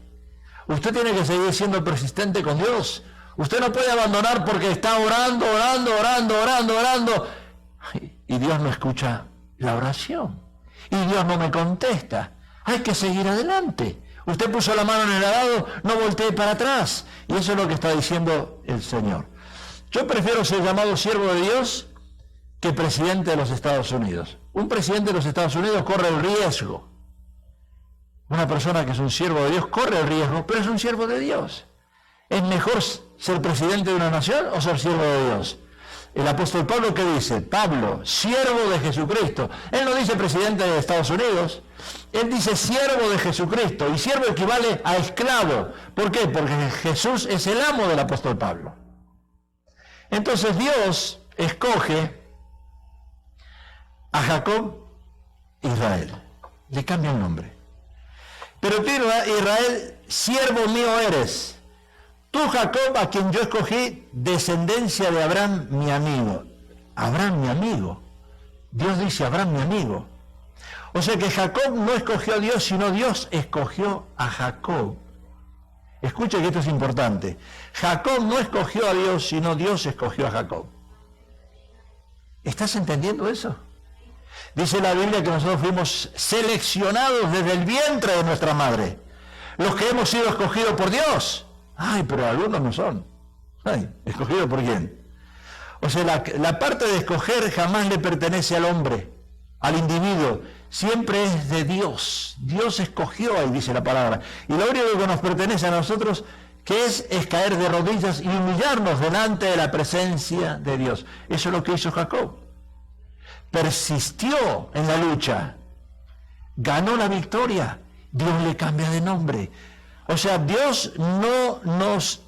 Usted tiene que seguir siendo persistente con Dios. Usted no puede abandonar porque está orando. Y Dios no escucha la oración. Y Dios no me contesta. Hay que seguir adelante. Usted puso la mano en el arado, no voltee para atrás. Y eso es lo que está diciendo el Señor. Yo prefiero ser llamado siervo de Dios que presidente de los Estados Unidos. Un presidente de los Estados Unidos corre el riesgo. Una persona que es un siervo de Dios corre el riesgo, pero es un siervo de Dios. ¿Es mejor ser presidente de una nación o ser siervo de Dios? El apóstol Pablo, ¿qué dice? Pablo, siervo de Jesucristo. Él no dice presidente de Estados Unidos, él dice siervo de Jesucristo. Y siervo equivale a esclavo. ¿Por qué? Porque Jesús es el amo del apóstol Pablo. Entonces Dios escoge a Jacob, Israel. Le cambia el nombre. Pero tú, Israel, siervo mío eres. Tú, Jacob, a quien yo escogí, descendencia de Abraham, mi amigo. Abraham, mi amigo. Dios dice, Abraham, mi amigo. O sea que Jacob no escogió a Dios, sino Dios escogió a Jacob. Escucha que esto es importante. Jacob no escogió a Dios, sino Dios escogió a Jacob. ¿Estás entendiendo eso? Dice la Biblia que nosotros fuimos seleccionados desde el vientre de nuestra madre. Los que hemos sido escogidos por Dios. Ay, pero algunos no son. Ay, ¿escogido por quién? O sea, la parte de escoger jamás le pertenece al hombre, al individuo. Siempre es de Dios. Dios escogió, ahí dice la palabra. Y lo único que nos pertenece a nosotros, que es caer de rodillas y humillarnos delante de la presencia de Dios. Eso es lo que hizo Jacob. Persistió en la lucha. Ganó la victoria. Dios le cambia de nombre. O sea, Dios no nos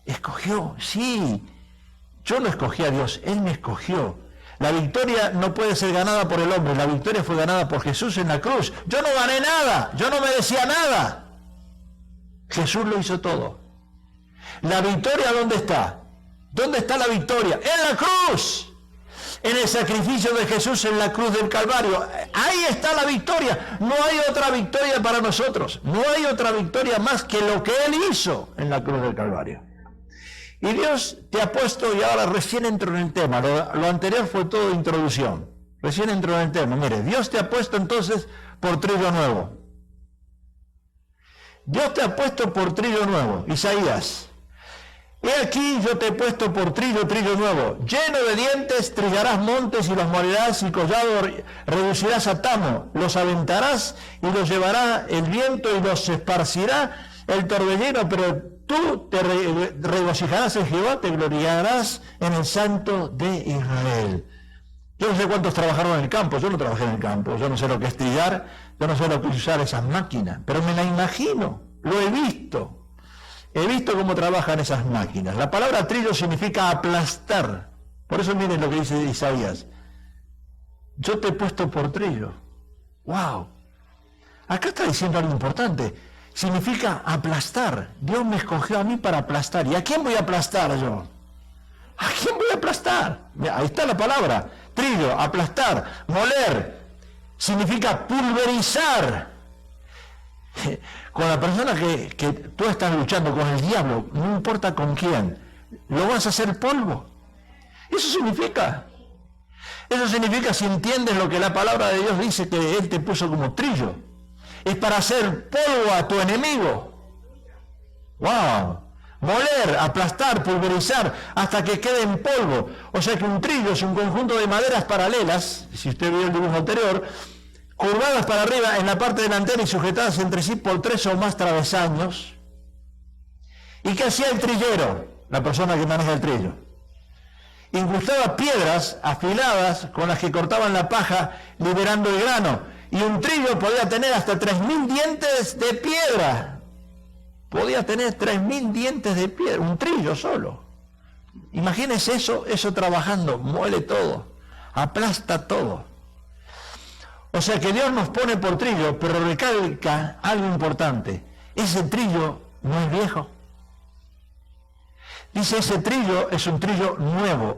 escogió. Sí, yo no escogí a Dios, Él me escogió. La victoria no puede ser ganada por el hombre, la victoria fue ganada por Jesús en la cruz. Yo no gané nada, yo no merecía nada. Jesús lo hizo todo. ¿La victoria dónde está? ¿Dónde está la victoria? ¡En la cruz! en el sacrificio de Jesús en la cruz del Calvario. Ahí está la victoria. No hay otra victoria para nosotros. No hay otra victoria más que lo que Él hizo en la cruz del Calvario. Y Dios te ha puesto, y ahora recién entro en el tema, lo anterior fue todo introducción. Recién entro en el tema. Mire, Dios te ha puesto entonces por trillo nuevo. Dios te ha puesto por trillo nuevo. Isaías. He aquí yo te he puesto por trillo nuevo. Lleno de dientes trillarás montes y los molerás y collado reducirás a tamo. Los aventarás y los llevará el viento y los esparcirá el torbellino, pero tú te regocijarás en Jehová, te gloriarás en el Santo de Israel. Yo no sé cuántos trabajaron en el campo, yo no trabajé en el campo, yo no sé lo que es trillar, yo no sé lo que es usar esas máquinas, pero me la imagino, lo he visto. He visto cómo trabajan esas máquinas. La palabra trillo significa aplastar. Por eso miren lo que dice Isaías. Yo te he puesto por trillo. ¡Wow! Acá está diciendo algo importante. Significa aplastar. Dios me escogió a mí para aplastar. ¿Y a quién voy a aplastar yo? ¿A quién voy a aplastar? Ahí está la palabra. Trillo, aplastar, moler. Significa pulverizar. Con la persona que tú estás luchando, con el diablo, no importa con quién, lo vas a hacer polvo. Eso significa, si entiendes lo que la palabra de Dios dice, que Él te puso como trillo, es para hacer polvo a tu enemigo. ¡Wow! Moler, aplastar, pulverizar, hasta que quede en polvo. O sea que un trillo es un conjunto de maderas paralelas, si usted vio el dibujo anterior, curvadas para arriba en la parte delantera y sujetadas entre sí por 3 o más travesaños. ¿Y qué hacía el trillero? La persona que maneja el trillo. Incrustaba piedras afiladas con las que cortaban la paja, liberando el grano. Y un trillo podía tener hasta 3.000 dientes de piedra. Podía tener 3.000 dientes de piedra, un trillo solo. Imagínense eso trabajando, muele todo, aplasta todo. O sea que Dios nos pone por trillo, pero recalca algo importante. Ese trillo no es viejo. Dice, ese trillo es un trillo nuevo.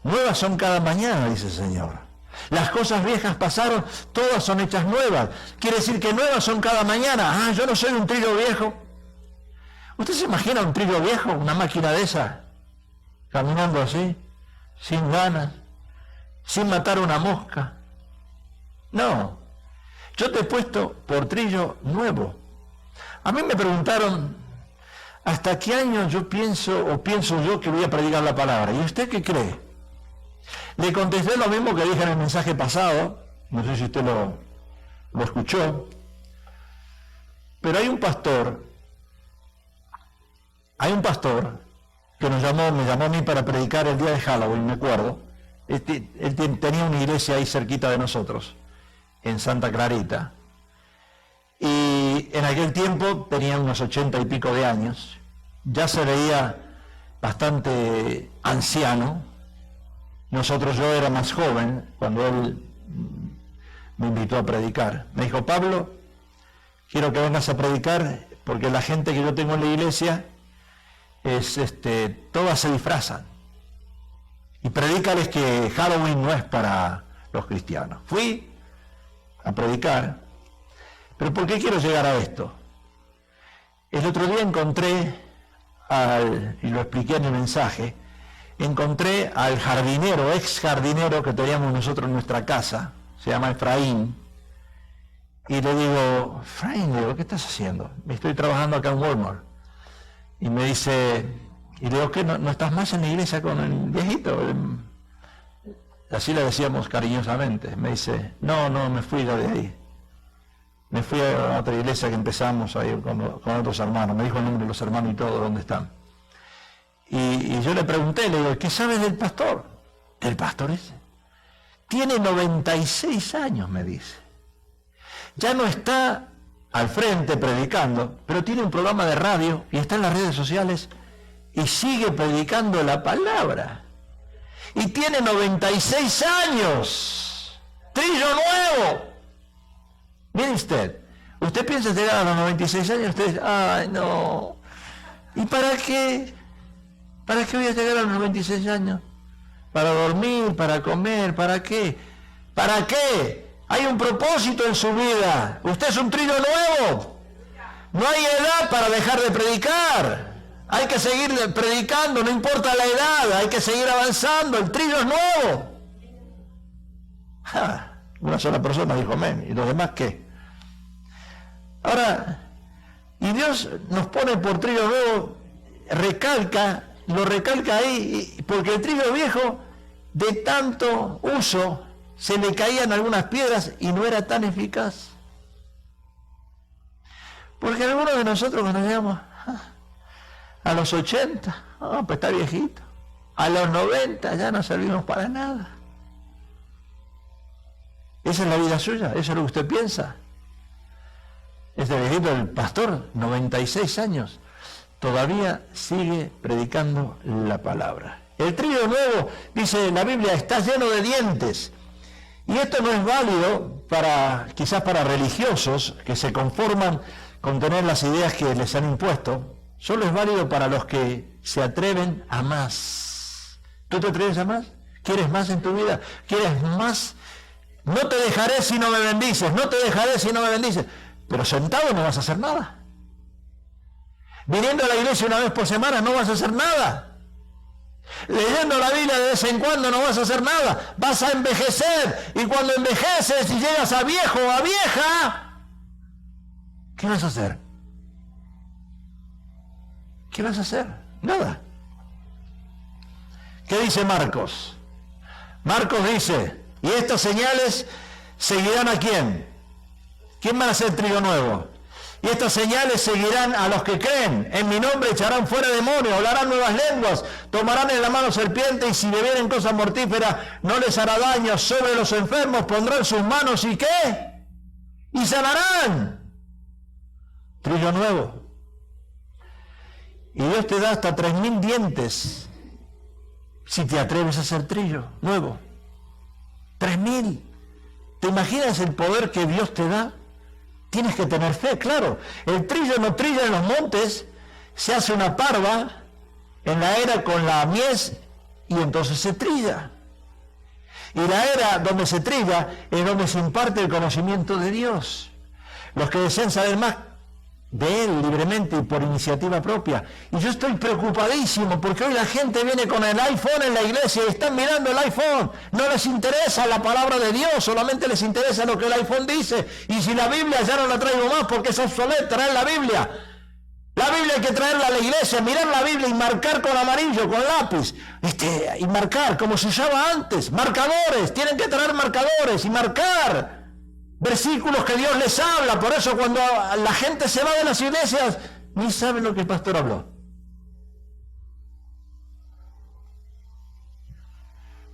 Nuevas son cada mañana, dice el Señor. Las cosas viejas pasaron, todas son hechas nuevas. Quiere decir que nuevas son cada mañana. Yo no soy un trillo viejo. ¿Usted se imagina un trillo viejo, una máquina de esa, caminando así, sin ganas, sin matar una mosca? No, yo te he puesto por trillo nuevo. A mí me preguntaron, ¿hasta qué año yo pienso yo que voy a predicar la palabra? ¿Y usted qué cree? Le contesté lo mismo que dije en el mensaje pasado, no sé si usted lo escuchó, pero hay un pastor que me llamó a mí para predicar el día de Halloween, me acuerdo. Él tenía una iglesia ahí cerquita de nosotros, en Santa Clarita, y en aquel tiempo tenía unos 80 y pico de años, ya se veía bastante anciano. Yo era más joven cuando él me invitó a predicar. Me dijo, Pablo, quiero que vengas a predicar porque la gente que yo tengo en la iglesia todas se disfrazan. Y predícales que Halloween no es para los cristianos. Fui a predicar, pero ¿por qué quiero llegar a esto? El otro día encontré, y lo expliqué en el mensaje, encontré al ex jardinero que teníamos nosotros en nuestra casa, se llama Efraín, y le digo, Efraín, ¿qué estás haciendo? Estoy trabajando acá en Walmart. Y me dice, y le digo, ¿qué? ¿No estás más en la iglesia con el viejito? Así le decíamos cariñosamente. Me dice, no, me fui yo de ahí. Me fui a otra iglesia que empezamos ahí con otros hermanos. Me dijo el nombre de los hermanos y todo, ¿dónde están? Y yo le pregunté, le digo, ¿qué sabes del pastor? ¿El pastor ese? Tiene 96 años, me dice. Ya no está al frente predicando, pero tiene un programa de radio y está en las redes sociales y sigue predicando la palabra. Y tiene 96 años. Trillo nuevo. Mire usted piensa llegar a los 96 años, usted dice, ay no. ¿Y para qué? ¿Para qué voy a llegar a los 96 años? para dormir, para comer, ¿para qué? ¿Para qué? Hay un propósito en su vida. Usted es un trillo nuevo. No hay edad para dejar de predicar. Hay que seguir predicando, no importa la edad, hay que seguir avanzando. El trillo es nuevo. Una sola persona dijo amén. ¿Y los demás qué? Ahora, y Dios nos pone por trillo nuevo, lo recalca ahí, porque el trillo viejo, de tanto uso, se le caían algunas piedras y no era tan eficaz. Porque algunos de nosotros cuando llegamos a los 80, pues está viejito. A los 90 ya no servimos para nada. Esa es la vida suya, eso es lo que usted piensa. Este viejito, el pastor, 96 años, todavía sigue predicando la palabra. El trillo nuevo, dice la Biblia, está lleno de dientes. Y esto no es válido quizás para religiosos que se conforman con tener las ideas que les han impuesto. Solo es válido para los que se atreven a más. ¿Tú te atreves a más? ¿Quieres más en tu vida? ¿Quieres más? No te dejaré si no me bendices, no te dejaré si no me bendices. Pero sentado no vas a hacer nada. Viniendo a la iglesia una vez por semana no vas a hacer nada. Leyendo la Biblia de vez en cuando no vas a hacer nada. Vas a envejecer. Y cuando envejeces y llegas a viejo o a vieja, ¿qué vas a hacer? ¿Qué vas a hacer? Nada. ¿Qué dice Marcos? Marcos dice, y estas señales seguirán ¿a quién? ¿Quién va a hacer trigo nuevo? Y estas señales seguirán a los que creen. En mi nombre echarán fuera demonios, hablarán nuevas lenguas, tomarán en la mano serpiente y si bebieren cosas mortíferas no les hará daño. Sobre los enfermos pondrán sus manos y ¿qué? Y sanarán. Trigo nuevo. Y Dios te da hasta 3.000 dientes si te atreves a hacer trillo nuevo. 3.000. ¿Te imaginas el poder que Dios te da? Tienes que tener fe, claro. El trillo no trilla en los montes, se hace una parva en la era con la mies y entonces se trilla. Y la era donde se trilla es donde se imparte el conocimiento de Dios. Los que desean saber más de Él libremente y por iniciativa propia. Y yo estoy preocupadísimo porque hoy la gente viene con el iPhone en la iglesia y están mirando el iPhone. No les interesa la palabra de Dios, solamente les interesa lo que el iPhone dice. Y si la Biblia ya no la traigo más porque es obsoleta, traer la Biblia. La Biblia hay que traerla a la iglesia, mirar la Biblia y marcar con amarillo, con lápiz. Y marcar como se usaba antes. Marcadores, tienen que traer marcadores y marcar versículos que Dios les habla. Por eso cuando la gente se va de las iglesias, ni saben lo que el pastor habló.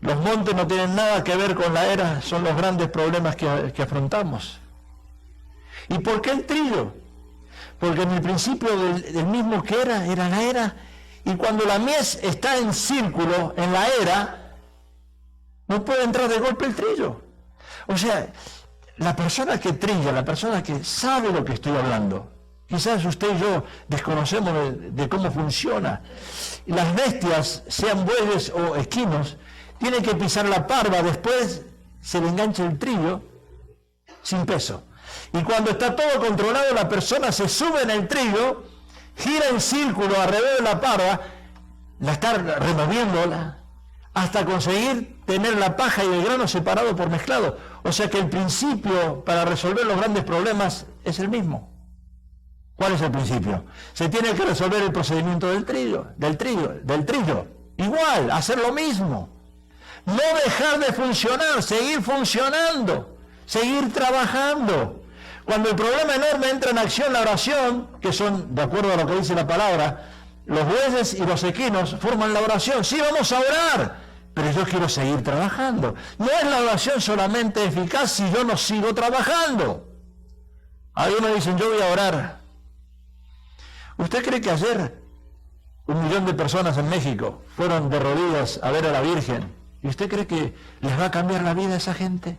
Los montes no tienen nada que ver con la era, son los grandes problemas que afrontamos. ¿Y por qué el trillo? Porque en el principio del mismo que era la era, y cuando la mies está en círculo en la era, no puede entrar de golpe el trillo. O sea, la persona que trilla, la persona que sabe lo que estoy hablando, quizás usted y yo desconocemos de cómo funciona. Las bestias, sean bueyes o equinos, tienen que pisar la parva, después se le engancha el trillo sin peso. Y cuando está todo controlado, la persona se sube en el trillo, gira en círculo alrededor de la parva, la está removiéndola, hasta conseguir tener la paja y el grano separado por mezclado. O sea que el principio para resolver los grandes problemas es el mismo. ¿Cuál es el principio? Se tiene que resolver el procedimiento del trillo. Igual, hacer lo mismo. No dejar de funcionar, seguir funcionando, seguir trabajando. Cuando el problema enorme entra en acción, la oración, que son, de acuerdo a lo que dice la palabra, los bueyes y los equinos forman la oración. Sí, vamos a orar, pero yo quiero seguir trabajando. No es la oración solamente eficaz si yo no sigo trabajando. Algunos dicen, yo voy a orar. ¿Usted cree que ayer 1 millón de personas en México fueron de rodillas a ver a la Virgen? ¿Y usted cree que les va a cambiar la vida a esa gente?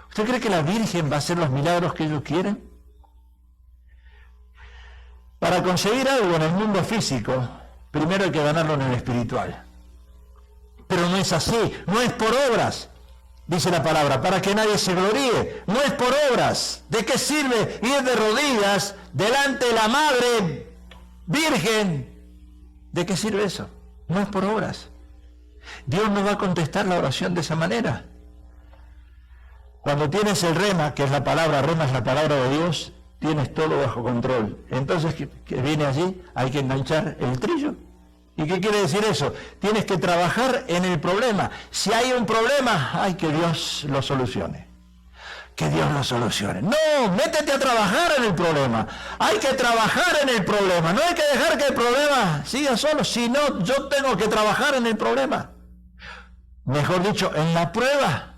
¿Usted cree que la Virgen va a hacer los milagros que ellos quieren? Para conseguir algo en el mundo físico, primero hay que ganarlo en el espiritual. Pero no es así, no es por obras, dice la palabra, para que nadie se gloríe. No es por obras. ¿De qué sirve ir de rodillas delante de la Madre Virgen? ¿De qué sirve eso? No es por obras. Dios no va a contestar la oración de esa manera. Cuando tienes el rema, que es la palabra, rema es la palabra de Dios, tienes todo bajo control. Entonces, que viene allí, hay que enganchar el trillo. ¿Y qué quiere decir eso? Tienes que trabajar en el problema. Si hay un problema, hay que Dios lo solucione. Que Dios lo solucione. No, métete a trabajar en el problema. Hay que trabajar en el problema. No hay que dejar que el problema siga solo. Si no, yo tengo que trabajar en el problema. Mejor dicho, en la prueba.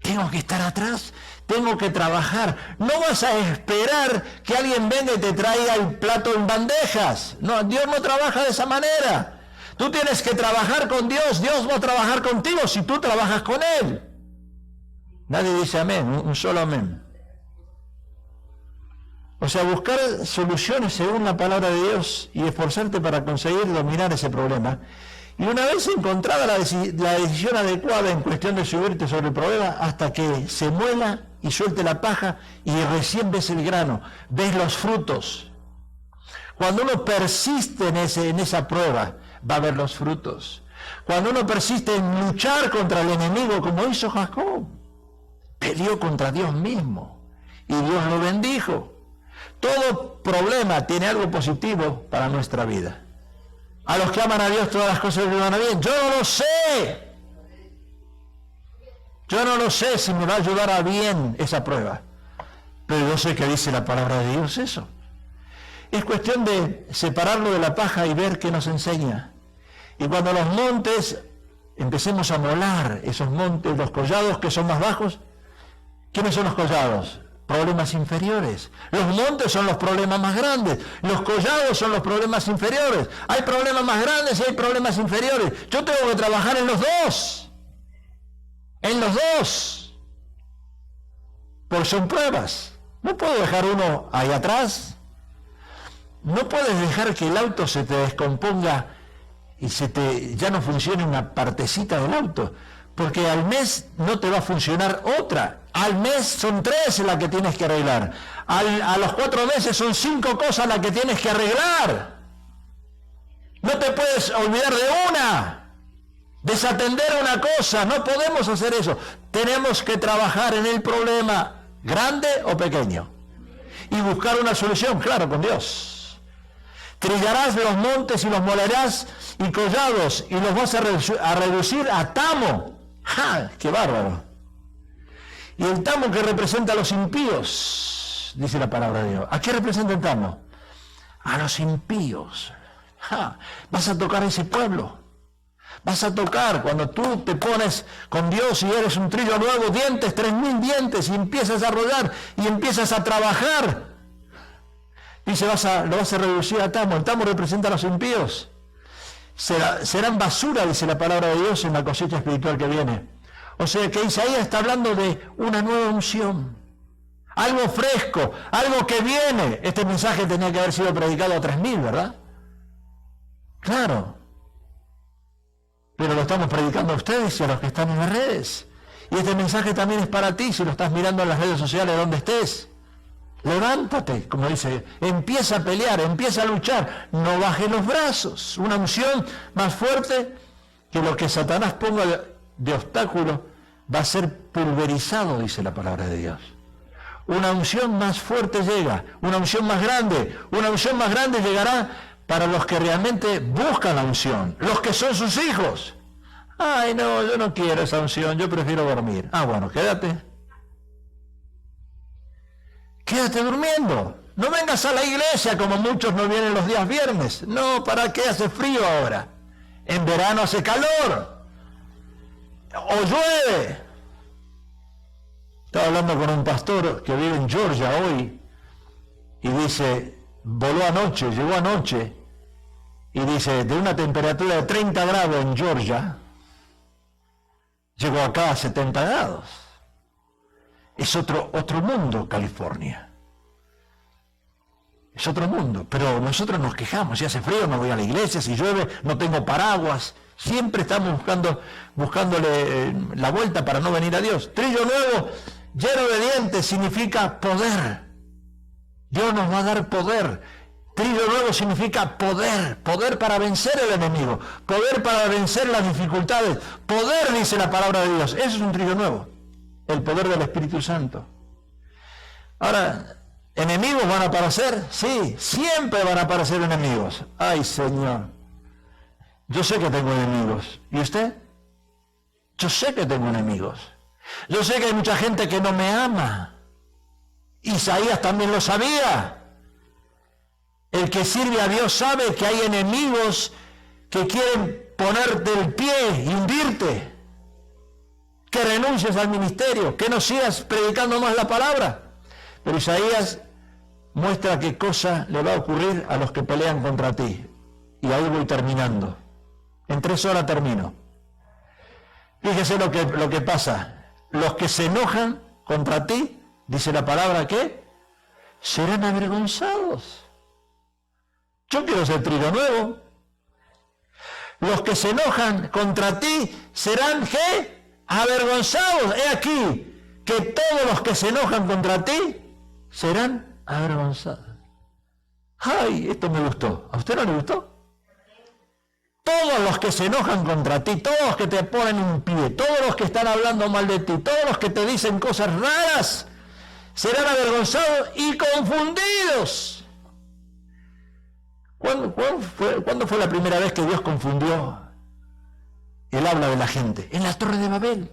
Tengo que estar atrás. Tengo que trabajar. No vas a esperar que alguien venga y te traiga el plato en bandejas. No, Dios no trabaja de esa manera. Tú tienes que trabajar con Dios. Dios va a trabajar contigo si tú trabajas con Él. Nadie dice amén, un solo amén. O sea, buscar soluciones según la palabra de Dios y esforzarte para conseguir dominar ese problema. Y una vez encontrada la decisión adecuada en cuestión de subirte sobre el problema, hasta que se muela y suelte la paja y recién ves el grano, ves los frutos. Cuando uno persiste en esa prueba, va a ver los frutos. Cuando uno persiste en luchar contra el enemigo, como hizo Jacob, peleó contra Dios mismo y Dios lo bendijo. Todo problema tiene algo positivo para nuestra vida. A los que aman a Dios todas las cosas les van a bien. Yo no lo sé. Yo no lo sé si me va a ayudar a bien esa prueba. Pero yo sé que dice la palabra de Dios eso. Es cuestión de separarlo de la paja y ver qué nos enseña. Y cuando los montes, empecemos a molar esos montes, los collados que son más bajos. ¿Quiénes son los collados? Problemas inferiores. Los montes son los problemas más grandes. Los collados son los problemas inferiores. Hay problemas más grandes y hay problemas inferiores. Yo tengo que trabajar en los dos. En los dos. Porque son pruebas. No puedo dejar uno ahí atrás. No puedes dejar que el auto se te descomponga y ya no funcione una partecita del auto. Porque al mes no te va a funcionar otra. Al mes son 3 las que tienes que arreglar. A los 4 meses son 5 cosas las que tienes que arreglar. No te puedes olvidar de una. Desatender una cosa. No podemos hacer eso. Tenemos que trabajar en el problema, grande o pequeño. Y buscar una solución, claro, con Dios. Trillarás los montes y los molerás y collados y los vas a reducir a tamo. ¡Ja! ¡Qué bárbaro! Y el tamo que representa a los impíos, dice la palabra de Dios. ¿A qué representa el tamo? A los impíos. ¡Ja! Vas a tocar a ese pueblo. Vas a tocar cuando tú te pones con Dios y eres un trillo nuevo, dientes, 3.000 dientes, y empiezas a rodar y empiezas a trabajar. Dice, lo vas a reducir a tamo. El tamo representa a los impíos. Serán basura, dice la palabra de Dios, en la cosecha espiritual que viene. O sea que Isaías está hablando de una nueva unción. Algo fresco, algo que viene. Este mensaje tenía que haber sido predicado a 3.000, ¿verdad? Claro. Pero lo estamos predicando a ustedes y a los que están en las redes. Y este mensaje también es para ti, si lo estás mirando en las redes sociales donde estés. Levántate, como dice, empieza a pelear, empieza a luchar, no bajes los brazos. Una unción más fuerte que lo que Satanás ponga de obstáculo va a ser pulverizado, dice la palabra de Dios. Una unción más fuerte llega, una unción más grande llegará para los que realmente buscan la unción, los que son sus hijos. Ay, no, yo no quiero esa unción, yo prefiero dormir. Ah, bueno, quédate. Quédate durmiendo. No vengas a la iglesia como muchos no vienen los días viernes. No, ¿para qué? Hace frío ahora. En verano hace calor. O llueve. Estaba hablando con un pastor que vive en Georgia hoy y dice, llegó anoche y dice, de una temperatura de 30 grados en Georgia, llegó acá a 70 grados. Es otro mundo, California. Es otro mundo. Pero nosotros nos quejamos. Si hace frío, no voy a la iglesia. Si llueve, no tengo paraguas. Siempre estamos buscándole la vuelta para no venir a Dios. Trillo nuevo, lleno de dientes, significa poder. Dios nos va a dar poder. Trillo nuevo significa poder. Poder para vencer el enemigo. Poder para vencer las dificultades. Poder, dice la palabra de Dios. Eso es un trillo nuevo. El poder del Espíritu Santo. Ahora, ¿enemigos van a aparecer? Sí, siempre van a aparecer enemigos. Ay, Señor. Yo sé que tengo enemigos. ¿Y usted? Yo sé que tengo enemigos. Yo sé que hay mucha gente que no me ama. Isaías también lo sabía. El que sirve a Dios sabe que hay enemigos que quieren ponerte el pie y hundirte. Que renuncies al ministerio, que no sigas predicando más la palabra. Pero Isaías muestra qué cosa le va a ocurrir a los que pelean contra ti. Y ahí voy terminando. En 3 horas termino. Fíjese lo que pasa. Los que se enojan contra ti, dice la palabra que serán avergonzados. Yo quiero ser trillo nuevo. Los que se enojan contra ti serán ¿qué? Avergonzados. He aquí que todos los que se enojan contra ti serán avergonzados. Ay, esto me gustó. ¿A usted no le gustó? Todos los que se enojan contra ti, todos los que te ponen un pie, todos los que están hablando mal de ti, todos los que te dicen cosas raras, serán avergonzados y confundidos. ¿Cuándo fue la primera vez que Dios confundió el habla de la gente? En la Torre de Babel.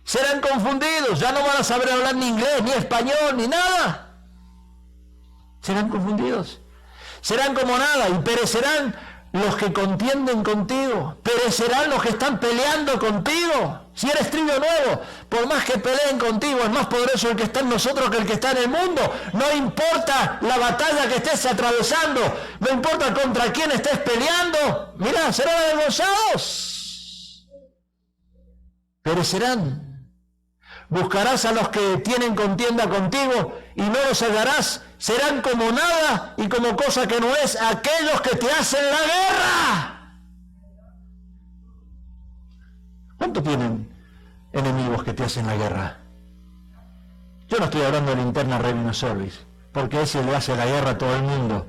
Serán confundidos, ya no van a saber hablar ni inglés, ni español, ni nada. Serán confundidos. Serán como nada y perecerán los que contienden contigo, perecerán los que están peleando contigo. Si eres trillo nuevo, por más que peleen contigo, es más poderoso el que está en nosotros que el que está en el mundo. No importa la batalla que estés atravesando, no importa contra quién estés peleando, mirá, serán avergonzados. Perecerán. Buscarás a los que tienen contienda contigo y no los hallarás. Serán como nada y como cosa que no es aquellos que te hacen la guerra. ¿Cuánto tienen enemigos que te hacen la guerra? Yo no estoy hablando de la interna Revenue Service, porque ese le hace la guerra a todo el mundo,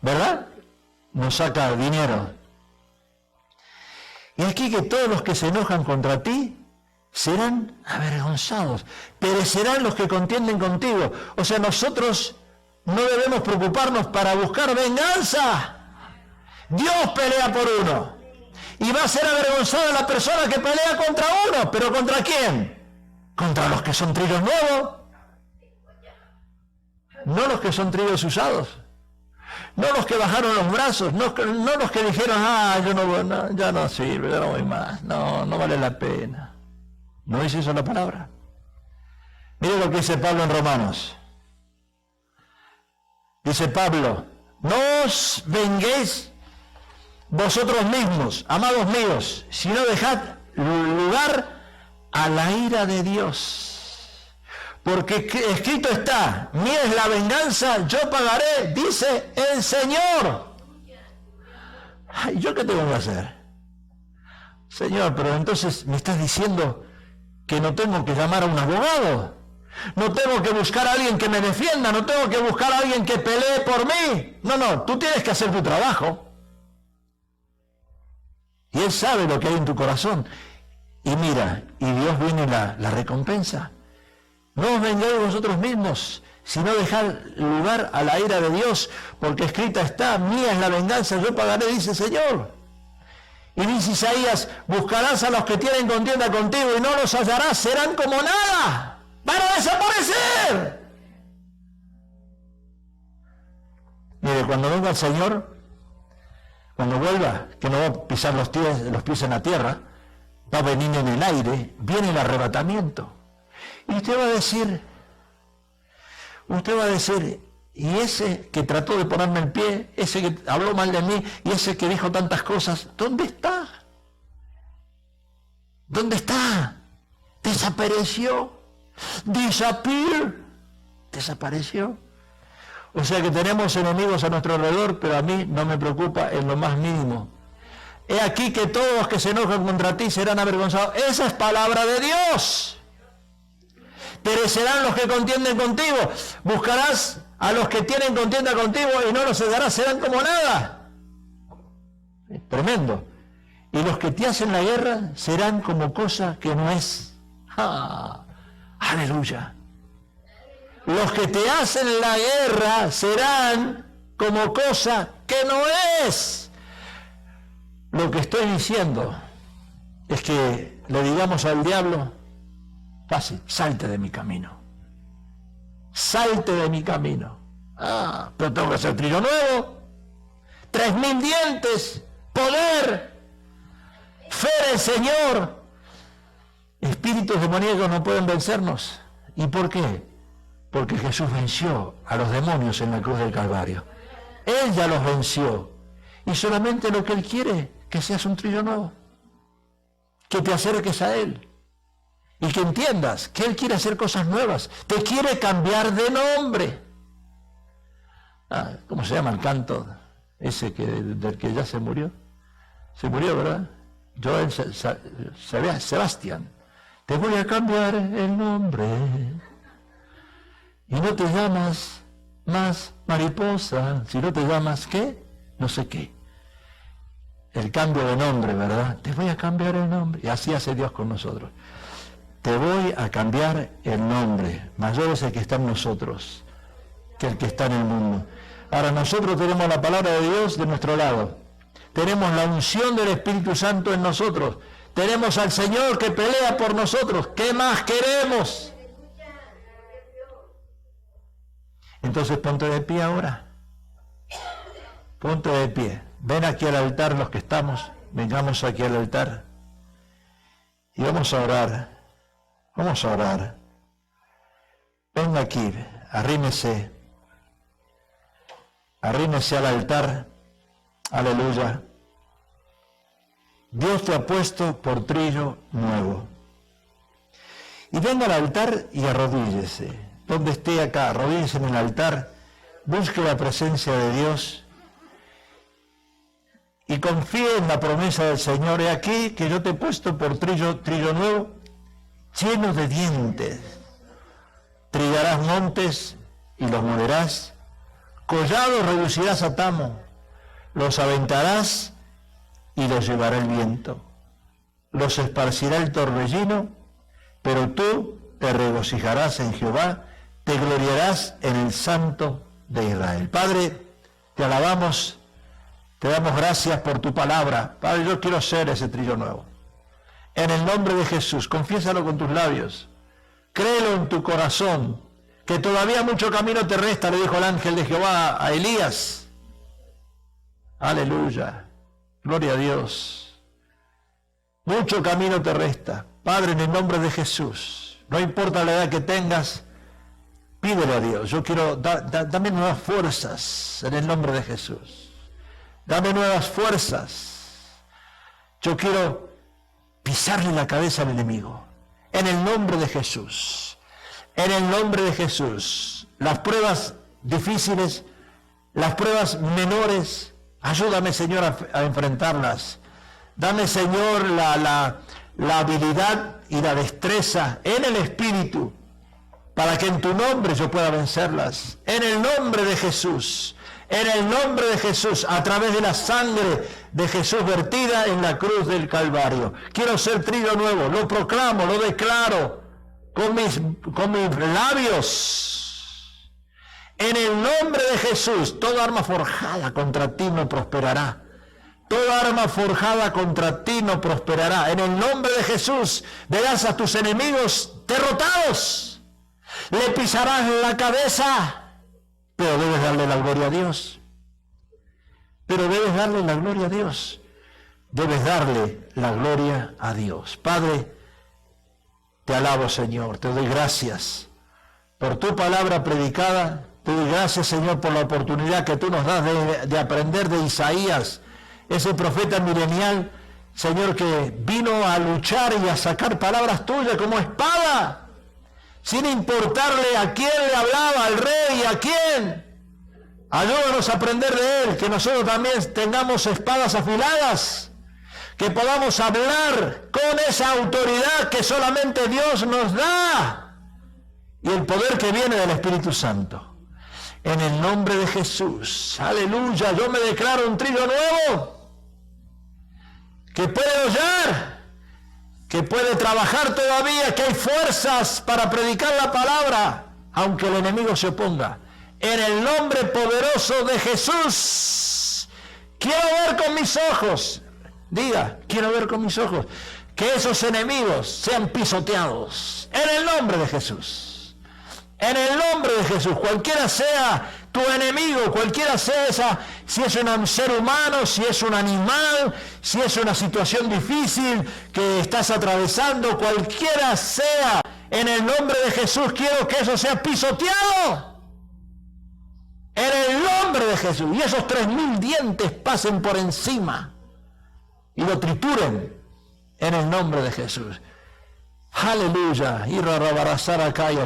¿verdad? Nos saca dinero. Y aquí que todos los que se enojan contra ti serán avergonzados, perecerán los que contienden contigo. O sea, nosotros no debemos preocuparnos para buscar venganza. Dios pelea por uno. Y va a ser avergonzada la persona que pelea contra uno. ¿Pero contra quién? Contra los que son trillos nuevos. No los que son trillos usados. No los que bajaron los brazos. No los que dijeron, yo no, ya no sirve, ya no voy más. No vale la pena. ¿No dice eso la palabra? Mire lo que dice Pablo en Romanos. Dice Pablo, no os venguéis vosotros mismos, amados míos, sino dejad lugar a la ira de Dios. Porque escrito está, mía es la venganza, yo pagaré, dice el Señor. Ay, ¿yo qué tengo que hacer? Señor, pero entonces me estás diciendo que no tengo que llamar a un abogado. No tengo que buscar a alguien que me defienda, no tengo que buscar a alguien que pelee por mí. No, tú tienes que hacer tu trabajo. Y Él sabe lo que hay en tu corazón. Y mira, y Dios viene la recompensa. No os vengáis vosotros mismos, sino dejad lugar a la ira de Dios, porque escrita está, mía es la venganza, yo pagaré, dice el Señor. Y dice Isaías, buscarás a los que tienen contienda contigo y no los hallarás, serán como nada. ¡Van a desaparecer! Mire, cuando venga el Señor, cuando vuelva, que no va a pisar los pies en la tierra, va a venir en el aire, viene el arrebatamiento. Y usted va a decir, y ese que trató de ponerme el pie, ese que habló mal de mí, y ese que dijo tantas cosas, ¿dónde está? ¿Dónde está? Desapareció. Desapareció. O sea que tenemos enemigos a nuestro alrededor, pero a mí no me preocupa en lo más mínimo. He aquí que todos los que se enojan contra ti serán avergonzados. Esa es palabra de Dios. Perecerán los que contienden contigo. Buscarás a los que tienen contienda contigo y no los darás, serán como nada. Tremendo. Y los que te hacen la guerra serán como cosa que no es. ¡Ah! ¡Aleluya! Los que te hacen la guerra serán como cosa que no es. Lo que estoy diciendo es que le digamos al diablo, fácil, salte de mi camino. Salte de mi camino. Ah, pero tengo que hacer trillo nuevo. 3.000 dientes, poder, fe del Señor. Espíritus demoníacos no pueden vencernos. ¿Y por qué? Porque Jesús venció a los demonios en la cruz del Calvario. Él ya los venció. Y solamente lo que Él quiere, que seas un trillo nuevo. Que te acerques a Él. Y que entiendas que Él quiere hacer cosas nuevas. Te quiere cambiar de nombre. ¿Cómo se llama el canto? Ese del que ya se murió. Se murió, ¿verdad? Joel Sebastián. Te voy a cambiar el nombre. Y no te llamas más mariposa, si no te llamas ¿qué? No sé qué. El cambio de nombre, ¿verdad? Te voy a cambiar el nombre. Y así hace Dios con nosotros. Te voy a cambiar el nombre. Mayor es el que está en nosotros que el que está en el mundo. Ahora nosotros tenemos la palabra de Dios de nuestro lado. Tenemos la unción del Espíritu Santo en nosotros. Tenemos al Señor que pelea por nosotros. ¿Qué más queremos? Entonces ponte de pie ahora. Ponte de pie. Ven aquí al altar los que estamos. Vengamos aquí al altar. Y vamos a orar. Vamos a orar. Venga aquí. Arrímese. Arrímese al altar. Aleluya. Dios te ha puesto por trillo nuevo. Y venga al altar y arrodíllese. Donde esté acá, arrodíllese en el altar, busque la presencia de Dios y confíe en la promesa del Señor. He aquí que yo te he puesto por trillo nuevo, lleno de dientes. Trillarás montes y los molerás, collados reducirás a tamo, los aventarás y los llevará el viento. Los esparcirá el torbellino, pero tú te regocijarás en Jehová, te gloriarás en el Santo de Israel. Padre, te alabamos, te damos gracias por tu palabra. Padre, yo quiero ser ese trillo nuevo. En el nombre de Jesús, confiésalo con tus labios. Créelo en tu corazón, que todavía mucho camino te resta, le dijo el ángel de Jehová a Elías. Aleluya. Gloria a Dios. Mucho camino te resta. Padre, en el nombre de Jesús, no importa la edad que tengas, pídele a Dios. Yo quiero, dame nuevas fuerzas en el nombre de Jesús. Dame nuevas fuerzas. Yo quiero pisarle la cabeza al enemigo. En el nombre de Jesús. En el nombre de Jesús. Las pruebas difíciles, las pruebas menores, ayúdame, Señor, a enfrentarlas. Dame, Señor, la habilidad y la destreza en el Espíritu para que en tu nombre yo pueda vencerlas. En el nombre de Jesús. En el nombre de Jesús, a través de la sangre de Jesús vertida en la cruz del Calvario. Quiero ser trillo nuevo, lo proclamo, lo declaro con mis labios. En el nombre de Jesús, toda arma forjada contra ti no prosperará. Toda arma forjada contra ti no prosperará. En el nombre de Jesús, verás a tus enemigos derrotados. Le pisarás la cabeza. Pero debes darle la gloria a Dios. Pero debes darle la gloria a Dios. Debes darle la gloria a Dios. Padre, te alabo, Señor. Te doy gracias por tu palabra predicada. Te doy gracias, Señor, por la oportunidad que tú nos das de aprender de Isaías, ese profeta milenial, Señor, que vino a luchar y a sacar palabras tuyas como espada, sin importarle a quién le hablaba, al rey, a quién. Ayúdanos a aprender de él, que nosotros también tengamos espadas afiladas que podamos hablar con esa autoridad que solamente Dios nos da y el poder que viene del Espíritu Santo. En el nombre de Jesús, aleluya, yo me declaro un trillo nuevo que puede hollar, que puede trabajar todavía, que hay fuerzas para predicar la palabra, aunque el enemigo se oponga. En el nombre poderoso de Jesús, quiero ver con mis ojos, diga, quiero ver con mis ojos, que esos enemigos sean pisoteados. En el nombre de Jesús. En el nombre de Jesús, cualquiera sea tu enemigo, cualquiera sea esa, si es un ser humano, si es un animal, si es una situación difícil que estás atravesando, cualquiera sea, en el nombre de Jesús quiero que eso sea pisoteado. En el nombre de Jesús. Y esos 3.000 dientes pasen por encima y lo trituren en el nombre de Jesús. Aleluya,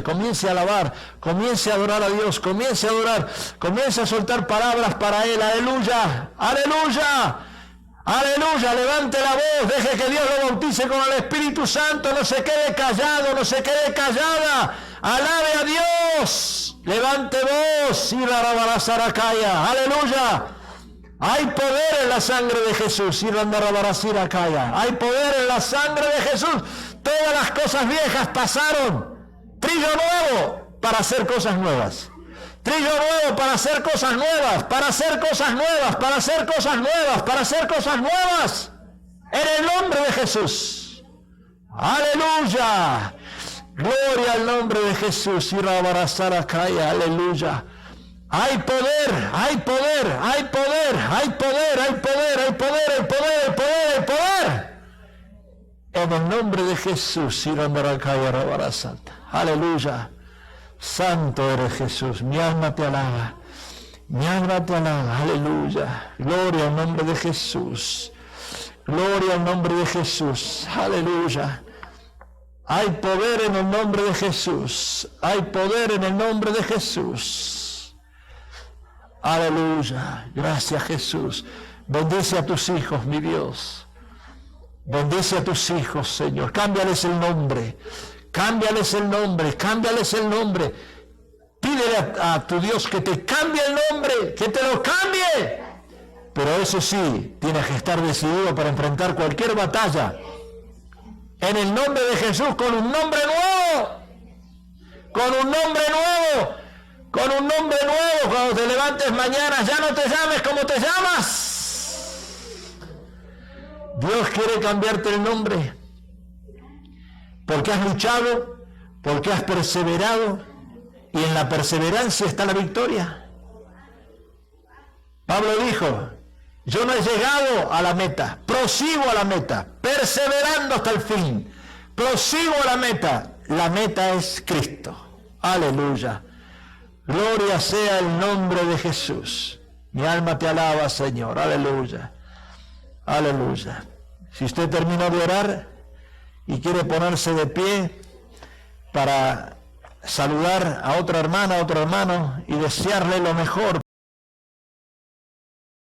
comience a alabar, comience a adorar a Dios, comience a adorar, comience a soltar palabras para Él, aleluya, aleluya, aleluya, levante la voz, deje que Dios lo bautice con el Espíritu Santo, no se quede callado, no se quede callada, alabe a Dios, levante voz, aleluya. Hay poder en la sangre de Jesús, hay poder en la sangre de Jesús. Todas las cosas viejas pasaron. Trillo nuevo para hacer cosas nuevas. Trillo nuevo para hacer cosas nuevas, para hacer cosas nuevas, para hacer cosas nuevas, para hacer cosas nuevas. En el nombre de Jesús. Aleluya. Gloria al nombre de Jesús. Aleluya. Hay poder, hay poder, hay poder, hay poder, hay poder, hay poder, hay poder, hay poder, hay poder. En el nombre de Jesús, aleluya, santo eres Jesús, mi alma te alaba, aleluya, gloria al nombre de Jesús, gloria al nombre de Jesús, aleluya. Hay poder en el nombre de Jesús, hay poder en el nombre de Jesús, aleluya, gracias Jesús, bendice a tus hijos, mi Dios. Bendice a tus hijos, Señor. Cámbiales el nombre. Cámbiales el nombre. Cámbiales el nombre. Pídele a tu Dios que te cambie el nombre. Que te lo cambie. Pero eso sí, tienes que estar decidido para enfrentar cualquier batalla. En el nombre de Jesús, con un nombre nuevo. Con un nombre nuevo. Con un nombre nuevo. Cuando te levantes mañana, ya no te llames como te llamas. Dios quiere cambiarte el nombre, porque has luchado, porque has perseverado, y en la perseverancia está la victoria. Pablo dijo, yo no he llegado a la meta, prosigo a la meta, perseverando hasta el fin, prosigo a la meta es Cristo. Aleluya, gloria sea el nombre de Jesús. Mi alma te alaba, Señor, aleluya. Aleluya. Si usted terminó de orar y quiere ponerse de pie para saludar a otra hermana, a otro hermano y desearle lo mejor